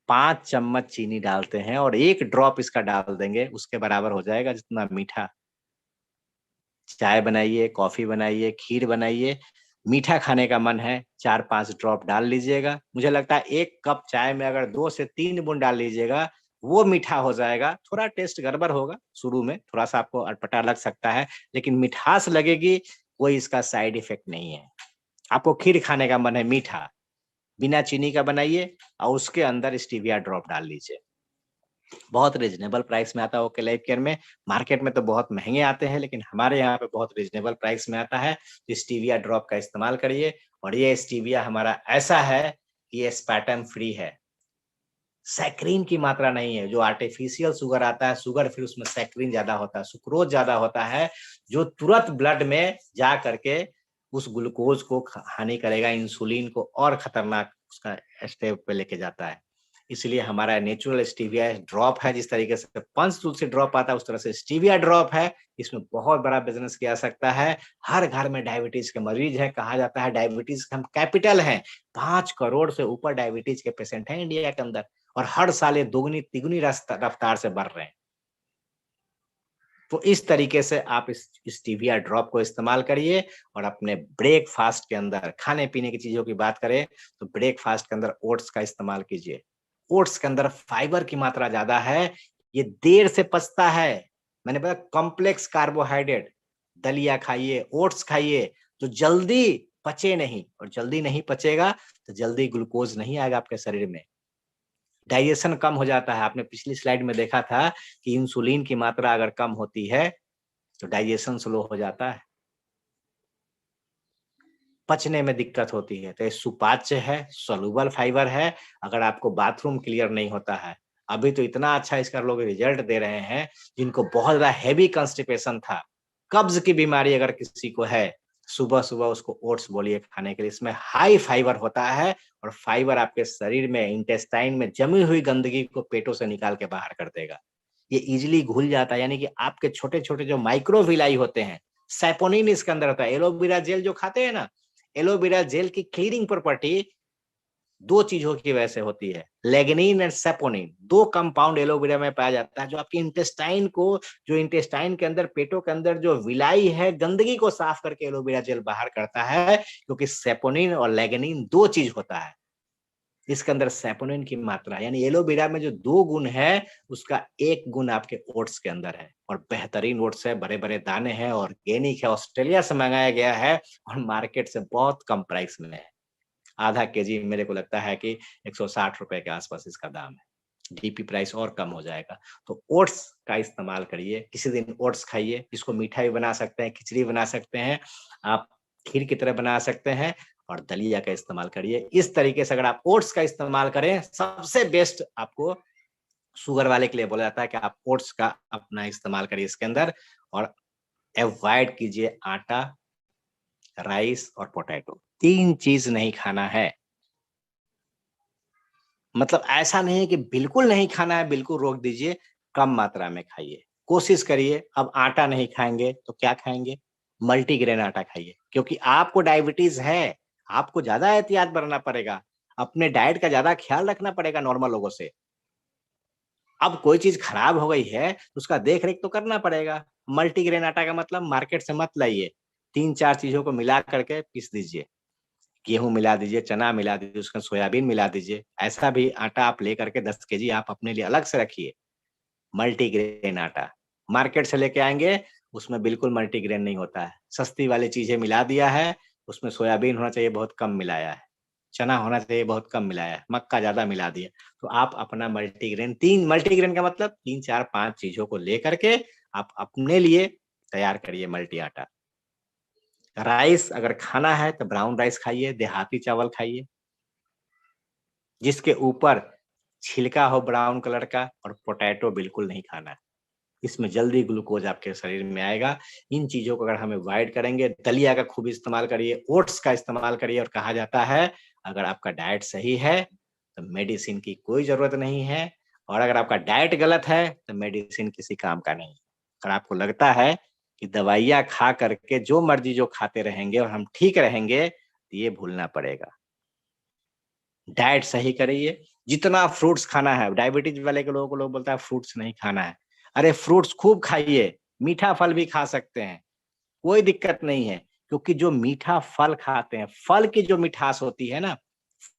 [SPEAKER 1] 5 चम्मच चीनी डालते हैं और 1 ड्रॉप इसका डाल देंगे, उसके बराबर हो जाएगा जितना मीठा। चाय बनाइए, कॉफी बनाइए, खीर बनाइए, मीठा खाने का मन है 4-5 ड्रॉप डाल लीजिएगा। मुझे लगता है 1 कप चाय में अगर 2 से 3 बूंद डाल लीजिएगा, वो मीठा हो जाएगा। थोड़ा टेस्ट गड़बड़ होगा शुरू में, थोड़ा सा आपको अटपटा लग सकता है, लेकिन मिठास लगेगी, कोई इसका साइड इफेक्ट नहीं है। आपको खीर खाने का मन है मीठा, बिना चीनी का बनाइए और उसके अंदर स्टीविया ड्रॉप डाल लीजिए। बहुत रीजनेबल प्राइस में आता है ओके लाइफ केयर में। मार्केट में तो बहुत महंगे आते हैं, लेकिन हमारे यहाँ पे बहुत रीजनेबल प्राइस में आता है। स्टीविया ड्रॉप का इस्तेमाल करिए। और ये स्टीविया हमारा ऐसा है कि ये स्पैटन फ्री है, सैक्रीन की मात्रा नहीं है। जो आर्टिफिशियल शुगर आता है, शुगर फिर उसमें सैक्रीन ज्यादा होता है, सुक्रोज ज्यादा होता है, जो तुरंत ब्लड में जा करके उस ग्लूकोज को हानि करेगा, इंसुलिन को और खतरनाक उसका स्टेप पे लेके जाता है। इसलिए हमारा नेचुरल स्टीविया ड्रॉप है। जिस तरीके से पंचतुलसी ड्रॉप आता है, उस तरह से स्टीविया ड्रॉप है। इसमें बहुत बड़ा बिजनेस किया सकता है। हर घर में डायबिटीज के मरीज है, कहा जाता है डायबिटीज हम कैपिटल हैं। 5 करोड़ से ऊपर डायबिटीज के पेशेंट हैं इंडिया के अंदर, और हर साल ये दोगुनी तिगुनी रफ्तार से बढ़ रहे हैं। तो इस तरीके से आप इस स्टीविया ड्रॉप को इस्तेमाल करिए। और अपने ब्रेकफास्ट के अंदर, खाने पीने की चीजों की बात करें तो ब्रेकफास्ट के अंदर ओट्स का इस्तेमाल कीजिए। ओट्स के अंदर फाइबर की मात्रा ज्यादा है, ये देर से पचता है। मैंने बताया कॉम्प्लेक्स कार्बोहाइड्रेट। दलिया खाइए, ओट्स खाइए, जो जल्दी पचे नहीं, और जल्दी नहीं पचेगा तो जल्दी ग्लूकोज नहीं आएगा आपके शरीर में, डाइजेशन कम हो जाता है। आपने पिछली स्लाइड में देखा था कि इंसुलिन की मात्रा अगर कम होती है तो डाइजेशन स्लो हो जाता है, पचने में दिक्कत होती है। तो ये सुपाच्य है, सोलुबल फाइबर है। अगर आपको बाथरूम क्लियर नहीं होता है, अभी तो इतना अच्छा इसका लोग रिजल्ट दे रहे हैं, जिनको बहुत ज्यादा हैवी कंस्टिपेशन था, कब्ज की बीमारी अगर किसी को है, सुबह सुबह उसको ओट्स बोलिए खाने के लिए। इसमें हाई फाइबर होता है, और फाइबर आपके शरीर में इंटेस्टाइन में जमी हुई गंदगी को पेटों से निकाल के बाहर कर देगा। ये इजिली घुल जाता है, यानी कि आपके छोटे छोटे जो माइक्रोविलाई होते हैं, सैपोनिन इसके अंदर होता है। एलोवेरा जेल जो खाते हैं ना, एलोवेरा जेल की क्लीनिंग प्रॉपर्टी 2 चीजों की वजह से होती है, लेग्निन एंड सैपोनिन। 2 कंपाउंड एलोवेरा में पाया जाता है, जो आपके इंटेस्टाइन को, जो इंटेस्टाइन के अंदर, पेटों के अंदर जो विलाई है, गंदगी को साफ करके एलोवेरा जेल बाहर करता है। क्योंकि सैपोनिन और लेग्निन 2 चीज होता है। इसके अंदर सैपोनिन की मात्रा, यानी एलोवेरा में जो 2 गुण है, उसका 1 गुण आपके ओट्स के अंदर है। और बेहतरीन ओट्स है, बड़े बड़े दाने हैं, ऑर्गेनिक है, ऑस्ट्रेलिया से मंगाया गया है, और मार्केट से बहुत कम प्राइस में है। आधा केजी मेरे को लगता है कि 160 रुपए के आसपास इसका दाम है। डीपी प्राइस और कम हो जाएगा। तो ओट्स का इस्तेमाल करिए, किसी दिन ओट्स खाइए। इसको मीठा भी बना सकते हैं, खिचड़ी बना सकते हैं, आप खीर की तरह बना सकते हैं, और दलिया का इस्तेमाल करिए। इस तरीके से अगर आप ओट्स का इस्तेमाल करें, सबसे बेस्ट आपको शुगर वाले के लिए बोला जाता है कि आप ओट्स का अपना इस्तेमाल करिए इसके अंदर। और अवॉइड कीजिए आटा, राइस और पोटैटो। 3 चीज नहीं खाना है। मतलब ऐसा नहीं है कि बिल्कुल नहीं खाना है, बिल्कुल रोक दीजिए, कम मात्रा में खाइए। कोशिश करिए, अब आटा नहीं खाएंगे तो क्या खाएंगे? मल्टीग्रेन आटा खाइए, क्योंकि आपको डायबिटीज है, आपको ज्यादा एहतियात बरतना पड़ेगा, अपने डाइट का ज्यादा ख्याल रखना पड़ेगा नॉर्मल लोगों से। अब कोई चीज खराब हो गई है तो उसका देख रेख तो करना पड़ेगा। मल्टीग्रेन आटा का मतलब मार्केट से मत लाइए, 3-4 चीजों को मिला करके पीस दीजिए। गेहूँ मिला दीजिए, चना मिला दीजिए, उसमें सोयाबीन मिला दीजिए। ऐसा भी आटा आप लेकर के 10 केजी आप अपने लिए अलग से रखिए। मल्टीग्रेन आटा मार्केट से लेके आएंगे, उसमें बिल्कुल मल्टीग्रेन नहीं होता है, सस्ती वाली चीजें मिला दिया है। उसमें सोयाबीन होना चाहिए, बहुत कम मिलाया है। चना होना चाहिए, बहुत कम मिलाया है। मक्का ज्यादा मिला दिया। तो आप अपना मल्टीग्रेन, 3 मल्टीग्रेन का मतलब 3-4-5 चीजों को लेकर के आप अपने लिए तैयार करिए मल्टी आटा। राइस अगर खाना है तो ब्राउन राइस खाइए, देहाती चावल खाइए, जिसके ऊपर छिलका हो ब्राउन कलर का, और पोटैटो बिल्कुल नहीं खाना है। इसमें जल्दी ग्लूकोज आपके शरीर में आएगा। इन चीजों को अगर हम अवॉइड करेंगे, दलिया का खूब इस्तेमाल करिए, ओट्स का इस्तेमाल करिए। और कहा जाता है अगर आपका डाइट सही है तो मेडिसिन की कोई जरूरत नहीं है, और अगर आपका डाइट गलत है तो मेडिसिन किसी काम का नहीं। अगर आपको लगता है कि दवाइयां खा करके जो मर्जी जो खाते रहेंगे और हम ठीक रहेंगे, तो ये भूलना पड़ेगा। डाइट सही करिए, जितना फ्रूट्स खाना है, डायबिटीज वाले के लोगों को लोग बोलता है फ्रूट्स नहीं खाना है। अरे फ्रूट्स खूब खाइए, मीठा फल भी खा सकते हैं, कोई दिक्कत नहीं है। क्योंकि जो मीठा फल खाते हैं, फल की जो मिठास होती है ना,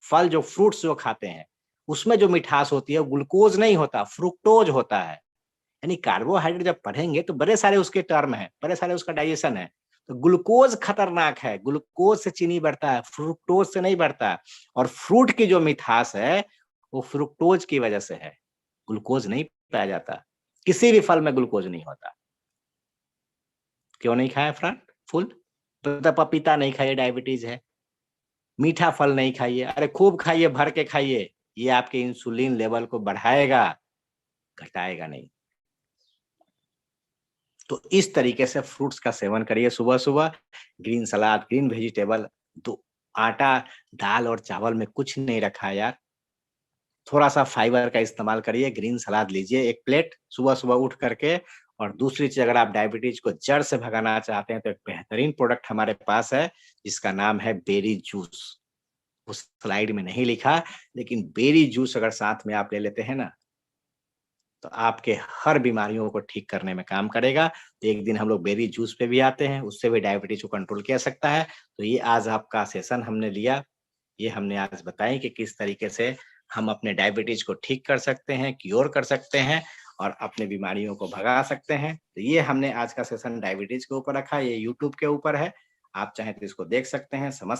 [SPEAKER 1] फल जो फ्रूट्स जो खाते हैं, उसमें जो मिठास होती है, ग्लूकोज नहीं होता, फ्रुक्टोज होता है। यानी कार्बोहाइड्रेट जब पढ़ेंगे तो बड़े सारे उसके टर्म हैं, बड़े सारे उसका डाइजेशन है। तो ग्लूकोज खतरनाक है, ग्लूकोज से चीनी बढ़ता है, फ्रुक्टोज से नहीं बढ़ता है। और फ्रूट की जो मिठास है वो फ्रुक्टोज की वजह से है, ग्लूकोज नहीं पाया जाता। किसी भी फल में ग्लूकोज नहीं होता। क्यों नहीं खाए फ्रेंड फूल? तो पपीता नहीं खाइए, डायबिटीज है। मीठा फल नहीं खाइए, अरे खूब खाइए, भर के खाइए, ये आपके इंसुलिन लेवल को बढ़ाएगा, घटाएगा नहीं। तो इस तरीके से फ्रूट्स का सेवन करिए सुबह सुबह। ग्रीन सलाद, ग्रीन वेजिटेबल, तो आटा, दाल और चावल में कुछ नहीं रखा है यार। थोड़ा सा फाइबर का इस्तेमाल करिए, ग्रीन सलाद लीजिए 1 प्लेट सुबह सुबह उठ करके। और दूसरी चीज, अगर आप डायबिटीज को जड़ से भगाना चाहते हैं तो एक बेहतरीन प्रोडक्ट हमारे पास है, जिसका नाम है बेरी जूस। उस स्लाइड में नहीं लिखा, लेकिन बेरी जूस अगर साथ में आप ले लेते हैं ना, तो आपके हर बीमारियों को ठीक करने में काम करेगा। तो एक दिन हम लोग बेरी जूस पे भी आते हैं, उससे भी डायबिटीज को कंट्रोल किया सकता है। तो ये आज आपका सेशन हमने लिया, ये हमने आज बताई कि किस तरीके से हम अपने डायबिटीज को ठीक कर सकते हैं, क्योर कर सकते हैं और अपने बीमारियों को भगा सकते हैं। तो ये हमने आज का सेशन डायबिटीज के ऊपर रखा, ये यूट्यूब के ऊपर है। आप चाहें तो इसको देख सकते हैं, समझ